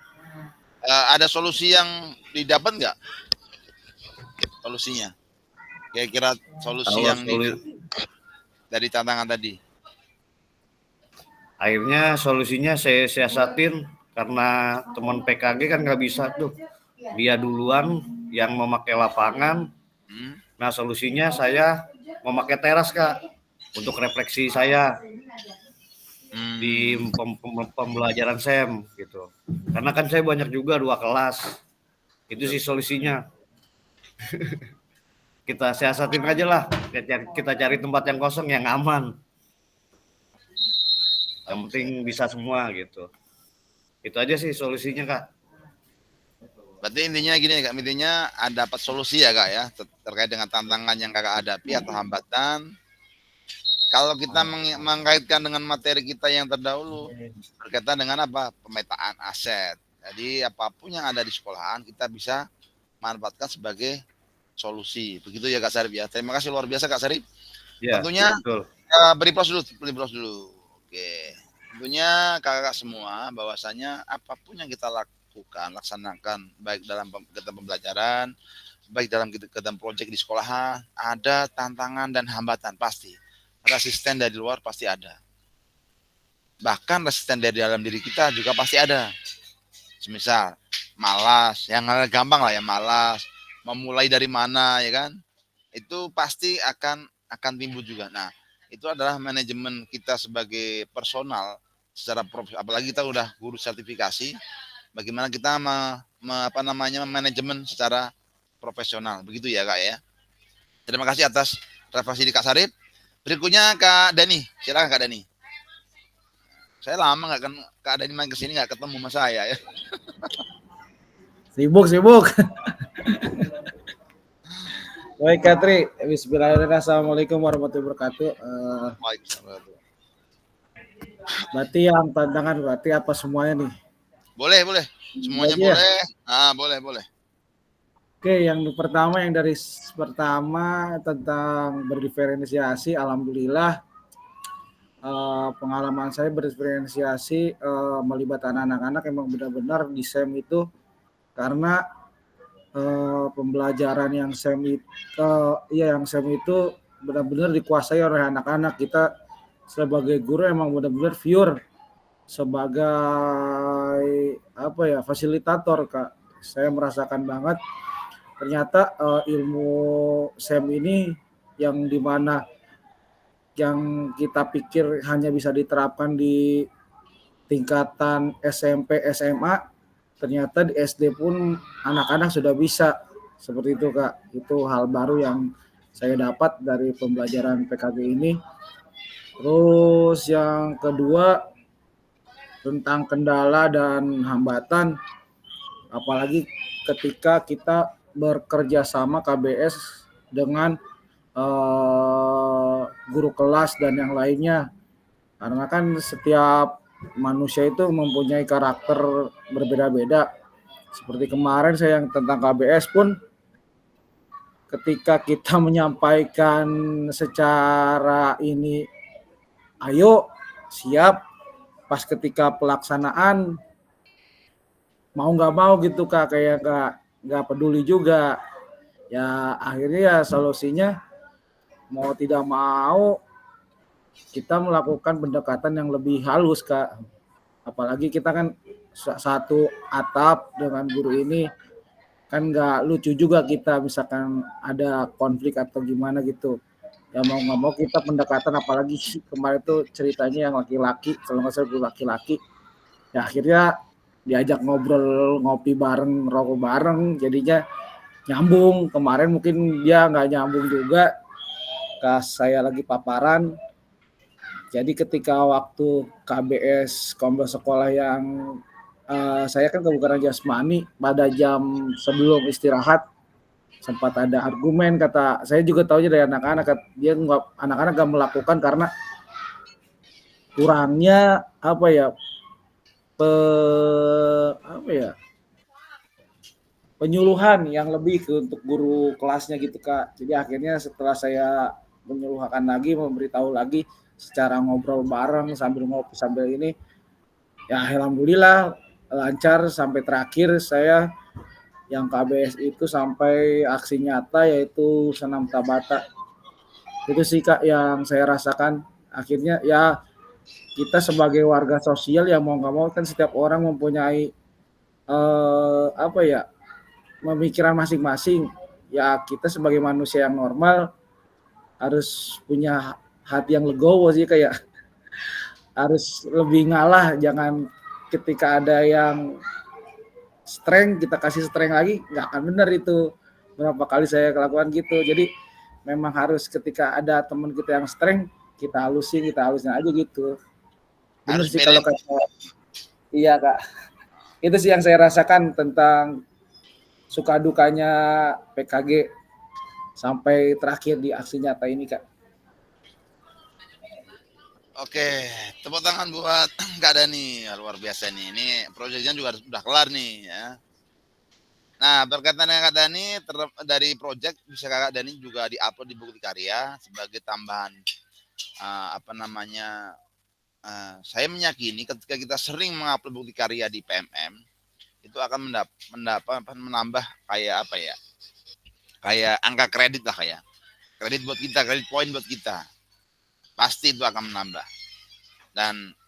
Ada solusi yang didapat nggak? Solusinya? Kira-kira solusi yang dari tantangan tadi? Akhirnya solusinya saya siasatin karena teman PKG kan nggak bisa tuh. Dia duluan yang memakai lapangan. Nah solusinya saya memakai teras Kak untuk refleksi saya di pembelajaran SEM gitu. Karena kan saya banyak juga 2 kelas. Itu sih solusinya. Kita siasatin aja lah. Kita cari tempat yang kosong yang aman. Yang penting bisa semua gitu. Itu aja sih solusinya Kak. Berarti intinya gini Kak, intinya dapat solusi ya Kak ya, terkait dengan tantangan yang Kakak hadapi atau hambatan. Kalau kita mengkaitkan dengan materi kita yang terdahulu, berkaitan dengan apa? Pemetaan aset. Jadi apapun yang ada di sekolahan kita bisa manfaatkan sebagai solusi. Begitu ya Kak Sarip ya. Terima kasih luar biasa Kak Sarip. Ya, tentunya betul. beri plus dulu. Oke. Tentunya kakak semua bahwasanya apapun yang kita laksanakan baik dalam kegiatan pembelajaran, baik dalam kegiatan proyek di sekolahan, ada tantangan dan hambatan pasti. Resisten dari luar pasti ada. Bahkan resisten dari dalam diri kita juga pasti ada. Semisal malas, yang gampang lah ya, malas, memulai dari mana ya kan? Itu pasti akan timbul juga. Nah, itu adalah manajemen kita sebagai personal secara apalagi kita udah guru sertifikasi, bagaimana kita manajemen secara profesional. Begitu ya Kak ya. Terima kasih atas refleksi di Kak Sarip. Berikutnya Kak Dani, silakan Kak Dani. Saya lama nggak kan Kak Dani main kesini nggak ketemu sama saya ya. Sibuk. Baik Katri, bismillahirrahmanirrahim. Assalamualaikum warahmatullahi wabarakatuh. Berarti yang tantangan berarti apa semuanya nih? Boleh. Semuanya boleh. Boleh. Oke, yang pertama tentang berdiferensiasi, alhamdulillah pengalaman saya berdiferensiasi melibatkan anak-anak emang benar-benar di SEM itu karena pembelajaran yang SEM itu benar-benar dikuasai oleh anak-anak. Kita sebagai guru emang benar-benar pure sebagai fasilitator Kak. Saya merasakan banget ternyata ilmu SEM ini yang dimana yang kita pikir hanya bisa diterapkan di tingkatan SMP, SMA, ternyata di SD pun anak-anak sudah bisa seperti itu Kak. Itu hal baru yang saya dapat dari pembelajaran PKG ini. Terus yang kedua tentang kendala dan hambatan, apalagi ketika kita bekerja sama KBS dengan guru kelas dan yang lainnya, karena kan setiap manusia itu mempunyai karakter berbeda-beda. Seperti kemarin saya yang tentang KBS pun ketika kita menyampaikan secara ini ayo siap, pas ketika pelaksanaan mau nggak mau gitu Kak, kayak nggak peduli juga ya. Akhirnya ya solusinya mau tidak mau kita melakukan pendekatan yang lebih halus Kak. Apalagi kita kan satu atap dengan guru ini kan nggak lucu juga kita misalkan ada konflik atau gimana gitu. Ya mau nggak mau kita pendekatan, apalagi kemarin tuh ceritanya yang laki-laki, kalau nggak salah gue laki-laki, ya akhirnya diajak ngobrol, ngopi bareng, rokok bareng, jadinya nyambung. Kemarin mungkin dia nggak nyambung juga, pas saya lagi paparan. Jadi ketika waktu KBS Kombo Sekolah yang saya kan kebugaran jasmani, pada jam sebelum istirahat sempat ada argumen, kata saya juga tahunya dari anak-anak, dia nggak, anak-anak nggak melakukan karena kurangnya apa ya, penyuluhan yang lebih ke untuk guru kelasnya gitu Kak. Jadi akhirnya setelah saya menyuluhkan lagi, memberitahu lagi secara ngobrol bareng sambil ngopi sambil ini, ya alhamdulillah lancar sampai terakhir saya yang KBS itu sampai aksi nyata yaitu senam Tabata. Itu sih Kak yang saya rasakan. Akhirnya ya kita sebagai warga sosial ya mau nggak mau kan setiap orang mempunyai apa ya, pemikiran masing-masing. Ya kita sebagai manusia yang normal harus punya hati yang legowo sih, kayak harus lebih ngalah, jangan ketika ada yang strength kita kasih strength lagi, nggak akan benar itu. Berapa kali saya lakukan gitu. Jadi memang harus ketika ada teman kita yang strength, kita halusin aja gitu. Benar Harus sih kalau balance. kata, iya Kak. Itu sih yang saya rasakan tentang suka dukanya PKG sampai terakhir di aksi nyata ini Kak. Oke, tepuk tangan buat Kak Dani. Luar biasa nih. Ini proyeknya juga sudah kelar nih ya. Nah, berkaitan dengan Kak Dani, dari proyek bisa Kak Dani juga diupload di Bukti Karya sebagai tambahan apa namanya, saya meyakini ketika kita sering mengupload Bukti Karya di PMM itu akan menambah kayak apa ya, kayak angka kredit lah, kayak kredit buat kita, kredit poin buat kita, pasti itu akan menambah.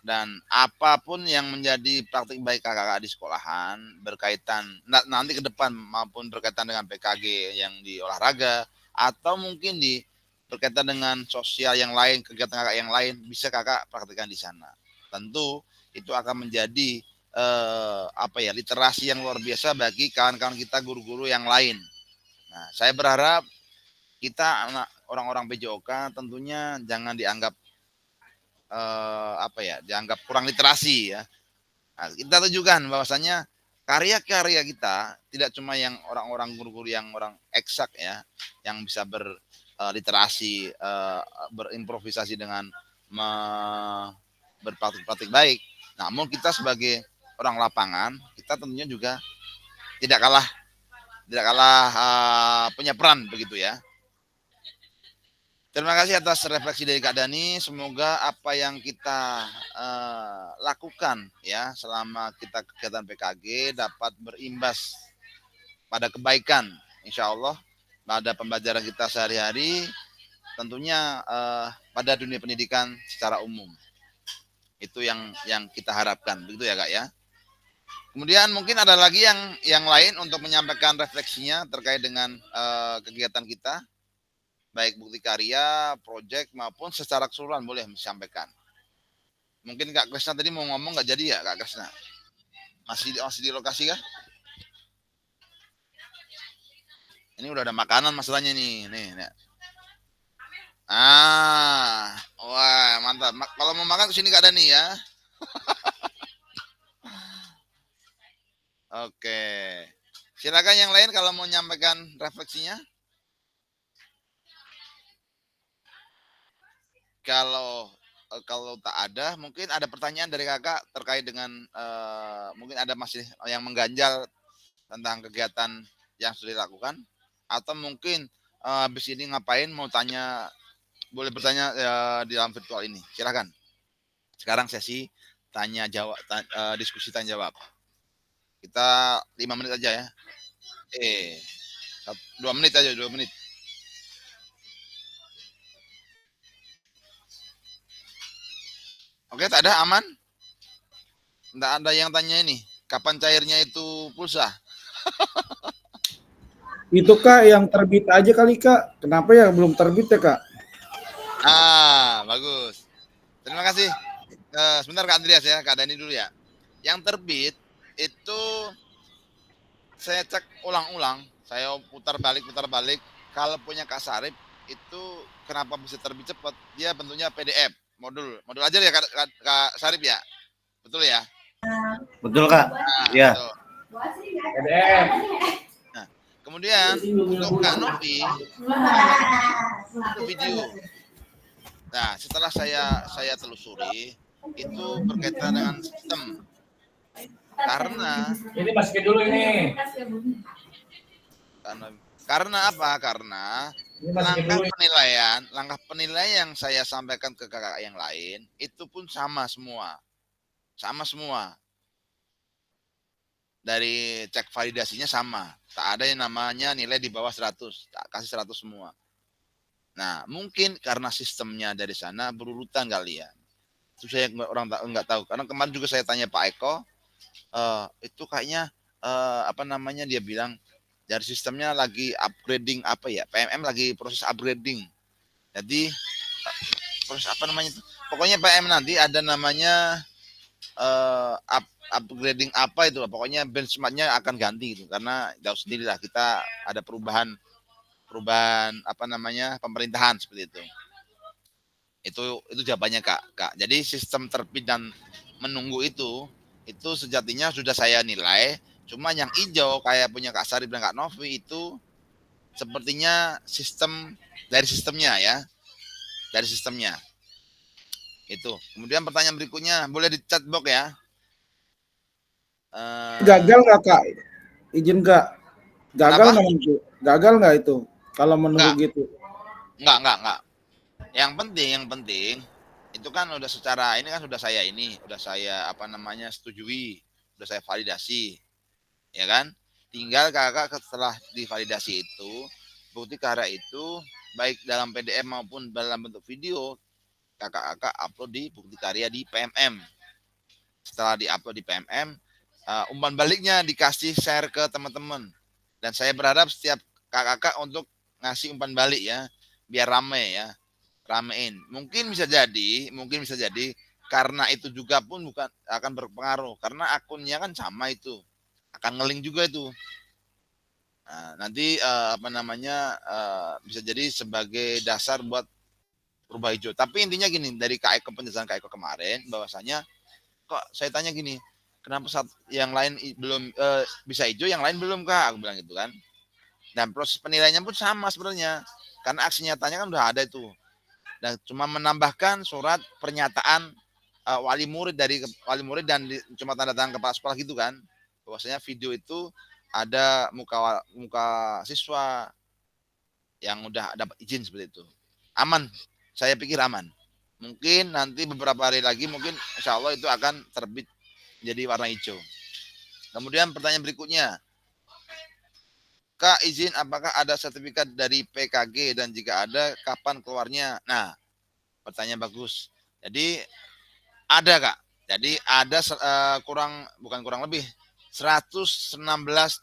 Dan apapun yang menjadi praktik baik kakak-kakak di sekolahan berkaitan nanti ke depan maupun berkaitan dengan PKG yang di olahraga atau mungkin di berkaitan dengan sosial yang lain, kegiatan kakak yang lain, bisa kakak praktikkan di sana. Tentu itu akan menjadi apa ya, literasi yang luar biasa bagi kawan-kawan kita guru-guru yang lain. Nah, saya berharap kita orang-orang PJOK tentunya jangan dianggap apa ya, dianggap kurang literasi ya. Nah, kita tunjukkan bahwasanya karya-karya kita tidak cuma yang orang-orang guru-guru yang orang eksak ya, yang bisa berliterasi, berimprovisasi dengan berpraktik-praktik baik. Namun kita sebagai orang lapangan, kita tentunya juga tidak kalah punya peran begitu ya. Terima kasih atas refleksi dari Kak Dani. Semoga apa yang kita lakukan ya selama kita kegiatan PKG dapat berimbas pada kebaikan, insya Allah pada pembelajaran kita sehari-hari, tentunya pada dunia pendidikan secara umum. Itu yang kita harapkan, begitu ya Kak ya. Kemudian mungkin ada lagi yang lain untuk menyampaikan refleksinya terkait dengan kegiatan kita, baik Bukti Karya, proyek maupun secara keseluruhan, boleh disampaikan. Mungkin Kak Krisna tadi mau ngomong nggak jadi ya Kak Krisna? Masih di lokasi kah? Ini udah ada makanan masalahnya nih. Wah mantap. Kalau mau makan kesini Kak Dani ya. Oke. Silakan yang lain kalau mau menyampaikan refleksinya. Kalau tak ada, mungkin ada pertanyaan dari kakak terkait dengan mungkin ada masih yang mengganjal tentang kegiatan yang sudah dilakukan, atau mungkin habis ini ngapain, mau tanya, boleh bertanya di dalam virtual ini. Silakan. Sekarang sesi tanya jawab, diskusi tanya jawab. Kita 5 menit aja ya. 2 menit aja, 2 menit. Oke, tak ada, aman? Tidak ada yang tanya ini, kapan cairnya itu pulsa? Itu Kak yang terbit aja kali Kak. Kenapa ya belum terbit ya Kak? Bagus. Terima kasih. Sebentar Kak Andreas ya, Kak Dani dulu ya. Yang terbit itu saya cek ulang-ulang, saya putar balik. Kalau punya Kak Sarip itu kenapa bisa terbit cepat? Dia bentuknya PDF, modul aja ya Kak Sarip ya, betul ya? Betul Kak. Iya. Betul. Nah, kemudian untuk Kak Novi itu video. Nah, setelah saya telusuri itu berkaitan dengan sistem. Karena Ini masukin dulu ini. karena apa? Karena langkah penilaian yang saya sampaikan ke kakak yang lain itu pun sama semua. Dari cek validasinya sama. Tak ada yang namanya nilai di bawah 100. Tak kasih 100 semua. Nah, mungkin karena sistemnya dari sana berurutan kali ya. Itu saya nggak tahu. Karena kemarin juga saya tanya Pak Eko, itu kayaknya dia bilang dari sistemnya lagi upgrading PMM lagi proses upgrading. Jadi proses itu? Pokoknya PM nanti ada namanya upgrading itu, pokoknya benchmarknya akan ganti gitu, karena tahu sendiri lah kita ada perubahan pemerintahan seperti itu jawabannya kak. Jadi sistem terbit dan menunggu itu sejatinya sudah saya nilai, cuma yang hijau kayak punya Kak Sarip dan Kak Novi itu sepertinya dari sistemnya itu. Kemudian pertanyaan berikutnya boleh di chat box ya. Gagal nggak Kak? Izin Kak. Gagal nggak itu kalau menunggu gitu? Enggak. Yang penting itu kan udah sudah saya setujui, udah saya validasi, ya kan? Tinggal kakak setelah divalidasi itu, bukti karya itu baik dalam PDF maupun dalam bentuk video, kakak upload di bukti karya di PMM. Setelah diupload di PMM, umpan baliknya dikasih share ke teman-teman. Dan saya berharap setiap kakak untuk ngasih umpan balik ya, biar ramein. Mungkin bisa jadi karena itu juga pun bukan akan berpengaruh, karena akunnya kan sama itu, akan ngeling juga itu. Nah, nanti bisa jadi sebagai dasar buat rubah hijau. Tapi intinya gini, dari penjelasan Kak Eko kemarin, bahwasanya kok saya tanya gini, kenapa yang lain belum bisa hijau, yang lain belum Kak? Aku bilang gitu kan. Dan proses penilaiannya pun sama sebenarnya, karena aksi nyatanya kan udah ada itu. Dan cuma menambahkan surat pernyataan wali murid dan cuma tanda tangan kepala sekolah gitu kan, bahwasanya video itu ada muka siswa yang udah dapat izin seperti itu. Aman, saya pikir aman. Mungkin nanti beberapa hari lagi mungkin insya Allah itu akan terbit jadi warna hijau. Kemudian pertanyaan berikutnya, Kak, izin apakah ada sertifikat dari PKG, dan jika ada kapan keluarnya? Nah, pertanyaan bagus. Jadi ada Kak. Jadi ada kurang lebih 116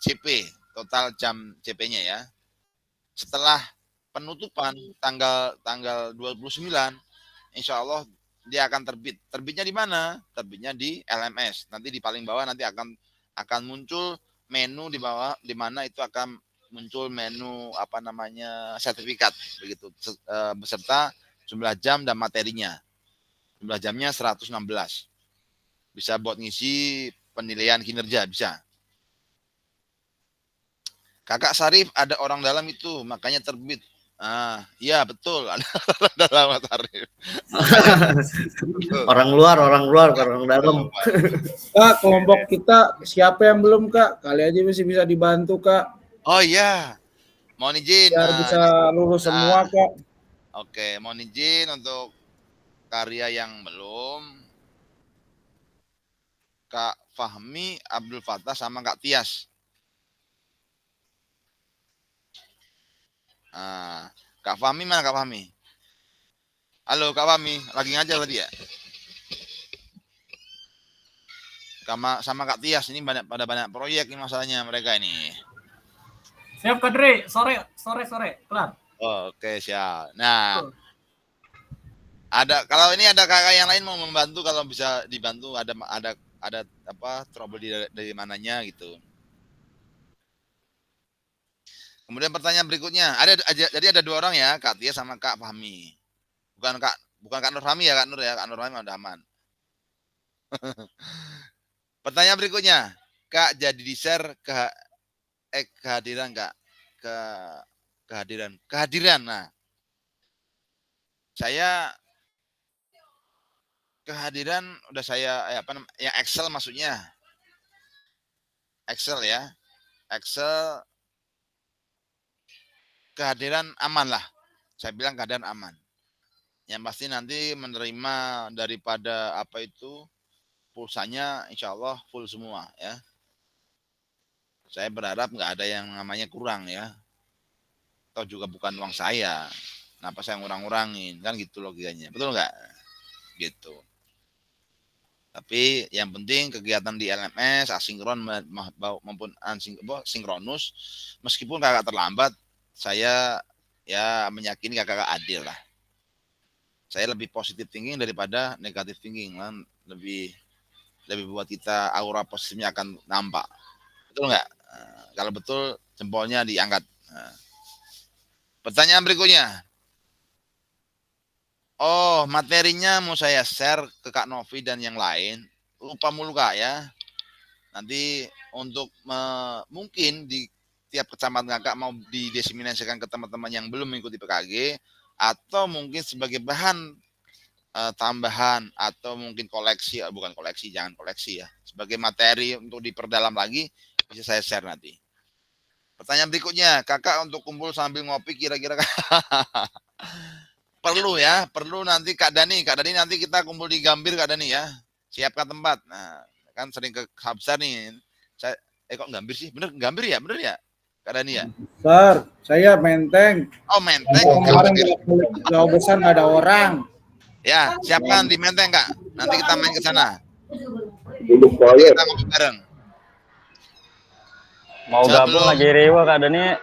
CP total jam CP-nya ya. Setelah penutupan tanggal 29, insya Allah dia akan terbit. Terbitnya di mana? Terbitnya di LMS. Nanti di paling bawah nanti akan muncul menu di bawah, di mana itu akan muncul menu sertifikat begitu, beserta jumlah jam dan materinya. Jumlah jamnya 116. Bisa buat ngisi penilaian kinerja, bisa. Kakak Sarif ada orang dalam itu, makanya terbit. Iya betul, ada orang dalam Sarif. Orang luar, orang dalam. Kak, kelompok kita siapa yang belum Kak? Kali aja masih bisa dibantu Kak. Oh iya, mohon izin. Biar bisa lulus semua Kak. Oke, mohon izin untuk karya yang belum, Kak Fahmi, Abdul Fattah, sama Kak Tias. Kak Fahmi mana Kak Fahmi? Halo Kak Fahmi, lagi ngajar tadi ya? Sama Kak Tias ini banyak proyek ini masalahnya mereka ini. Siap Kadri, sore kelar. Oke, siap. Nah, kalau ini ada kakak yang lain mau membantu, kalau bisa dibantu, ada apa trouble dari mananya gitu. Kemudian pertanyaan berikutnya, jadi ada 2 orang ya, Kak Tia sama Kak Fahmi. Bukan Kak Nur Fahmi ya, Kak Nur ya. Kak Nur Fahmi udah aman. Pertanyaan berikutnya, Kak jadi di-share kehadiran Kak. Kehadiran. Nah, saya kehadiran udah saya yang Excel maksudnya. Excel ya. Excel kehadiran aman lah. Saya bilang kehadiran aman. Yang pasti nanti menerima daripada apa itu pulsanya insya Allah full semua ya. Saya berharap nggak ada yang namanya kurang ya. Atau juga bukan uang saya. Kenapa saya ngurang-ngurangin? Kan gitu logikanya. Betul nggak? Gitu. Tapi yang penting kegiatan di LMS asinkron maupun sinkronus, meskipun kakak terlambat, saya ya meyakini kakak adil lah. Saya lebih positif thinking daripada negatif thinking kan, lebih buat kita aura positifnya akan nampak. Betul nggak? Kalau betul jempolnya diangkat. Pertanyaan berikutnya. Oh, materinya mau saya share ke Kak Novi dan yang lain. Lupa mulu Kak ya. Nanti untuk mungkin di tiap kecamatan Kakak mau didiseminasikan ke teman-teman yang belum mengikuti PKG, atau mungkin sebagai bahan tambahan, atau mungkin koleksi, bukan koleksi, jangan koleksi ya. Sebagai materi untuk diperdalam lagi, bisa saya share nanti. Pertanyaan berikutnya, Kakak untuk kumpul sambil ngopi kira-kira perlu nanti Kak Dani nanti kita kumpul di Gambir Kak Dani ya. Siapkan tempat. Nah, kan sering ke Habsar nih. Kok Gambir sih? Bener Gambir ya? Bener ya? Kak Dani ya? Sir, saya Menteng. Oh, Menteng. Kemarin jauh besar nggak ada orang. Ya, siapkan di Menteng Kak. Nanti kita main ke sana. Kita ngopi bareng. Mau gabung lagi Rewa Kak Dani.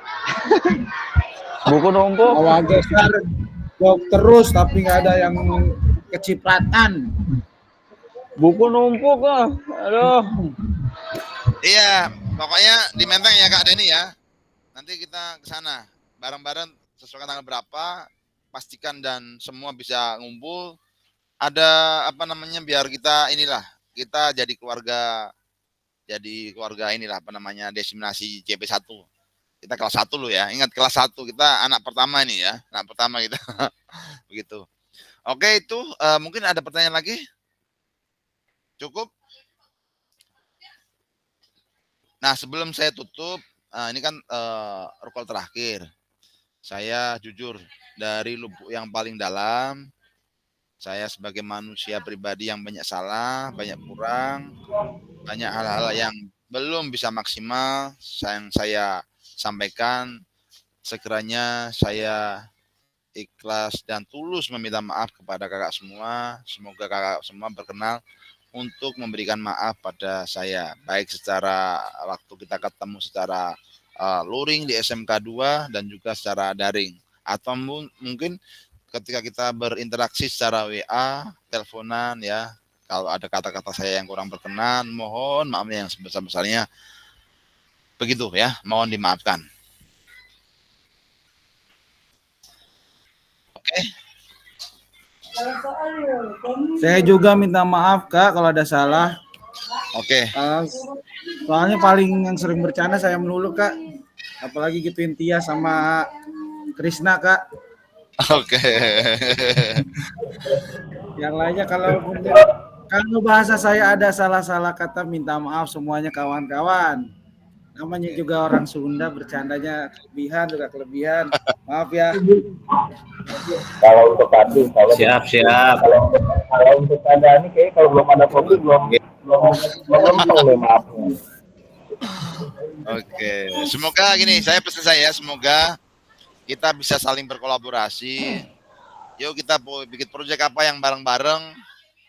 Buku numpuk. Awal geser jauh terus tapi nggak ada yang kecipratan. Buku numpuk kok. Aduh. Iya, pokoknya di Menteng ya Kak Dani ya. Nanti kita ke sana bareng-bareng sesuai tanggal berapa, pastikan dan semua bisa ngumpul. Ada biar kita jadi keluarga destinasi CP1. Kita kelas 1 loh ya. Ingat kelas 1 kita anak pertama ini ya. Anak pertama kita. Begitu. Oke, itu mungkin ada pertanyaan lagi? Cukup? Nah, sebelum saya tutup, ini kan rukol terakhir. Saya jujur dari lubuk yang paling dalam, saya sebagai manusia pribadi yang banyak salah, banyak kurang, banyak hal-hal yang belum bisa maksimal yang saya sampaikan. Sekiranya saya ikhlas dan tulus meminta maaf kepada kakak semua. Semoga kakak semua berkenan untuk memberikan maaf pada saya, baik secara waktu kita ketemu secara luring di SMK 2 dan juga secara daring, atau mungkin ketika kita berinteraksi secara WA, teleponan ya. Kalau ada kata-kata saya yang kurang berkenan, mohon maaf yang sebesar-besarnya. Begitu ya, mohon dimaafkan. Oke. Saya juga minta maaf Kak kalau ada salah. Oke. Soalnya paling yang sering bercanda saya melulu Kak. Apalagi gituin Tia sama Krisna Kak. Oke. Yang lainnya kalau bahasa saya ada salah-salah kata, minta maaf semuanya kawan-kawan. Namanya juga orang Sunda, bercandanya kelebihan. Maaf ya. Kalau untuk tadi, Siap. Kalau untuk ada ini kayak kalau belum ada kopi belum maaf. Oke. Semoga gini, pesan semoga kita bisa saling berkolaborasi. Yuk kita bikin proyek apa yang bareng-bareng.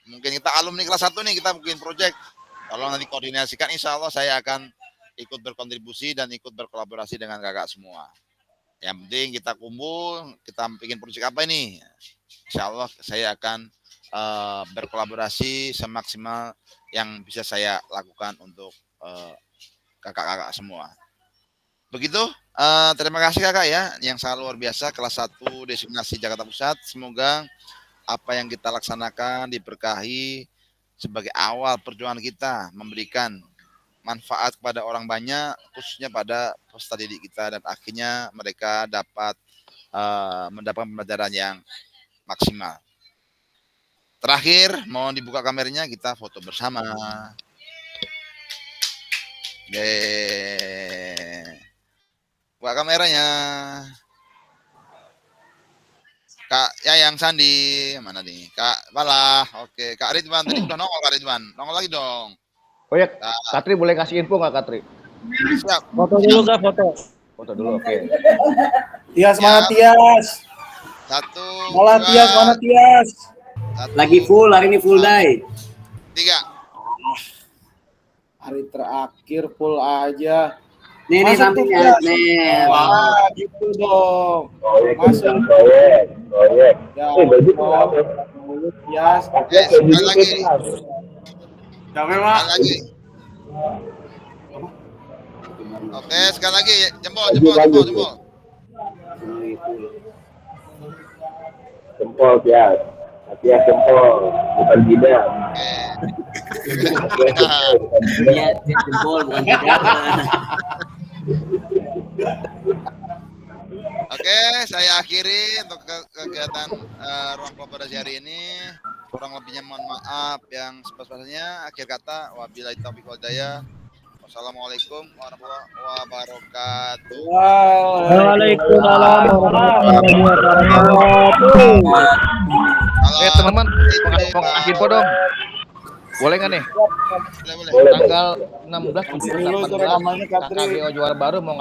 Mungkin kita alumni kelas 1 nih, kita bikin proyek. Kalau nanti koordinasikan, insya Allah saya akan ikut berkontribusi dan ikut berkolaborasi dengan kakak semua. Yang penting kita kumpul, kita bikin proyek apa ini. Insya Allah saya akan berkolaborasi semaksimal yang bisa saya lakukan untuk kakak-kakak semua. Begitu, terima kasih kakak ya, yang sangat luar biasa, kelas 1 destinasi Jakarta Pusat. Semoga apa yang kita laksanakan diberkahi sebagai awal perjuangan kita memberikan manfaat kepada orang banyak, khususnya pada peserta didik kita, dan akhirnya mereka dapat mendapatkan pembelajaran yang maksimal. Terakhir, mohon dibuka kameranya, kita foto bersama. Buka kameranya. Kak Yayang Sandi, mana nih? Kak Bala, oke. Kak Ridwan, tadi udah nongol Kak Ridwan. Nongol lagi dong. Oh ya, Katri boleh kasih info nggak Katri? Siap. Foto dulu Kak, foto. Foto dulu, oke. Tias, Ya. mana Tias? 1, Mana 2, Tias, mana Tias? 1, Lagi full, hari ini full day. 3. Hari terakhir full aja. Nih Masa sampingnya. tuh, Nih. Wah, gitu dong. Proyek, Masuk. proyek. Ya, Baju kenapa? Tias. Sekali lagi. Sampai Sekali lagi. Oke, sekali lagi. Jempol. Jempol, Tias. Tias jempol, bukan bidang. Dia jempol bukan tidak. Oke, saya akhiri untuk kegiatan ruang kolaborasi hari ini. Kurang lebihnya mohon maaf yang sebesar-besarnya. Akhir kata, wabillahi taufiq wal hidayah. Wassalamualaikum warahmatullahi wabarakatuh. Waalaikumsalam warahmatullahi wabarakatuh. Teman-teman, mau kasih info dong. Boleh nggak nih? Boleh. Tanggal 16 Dulu 18 namanya Katri. KKBO Juara Baru mau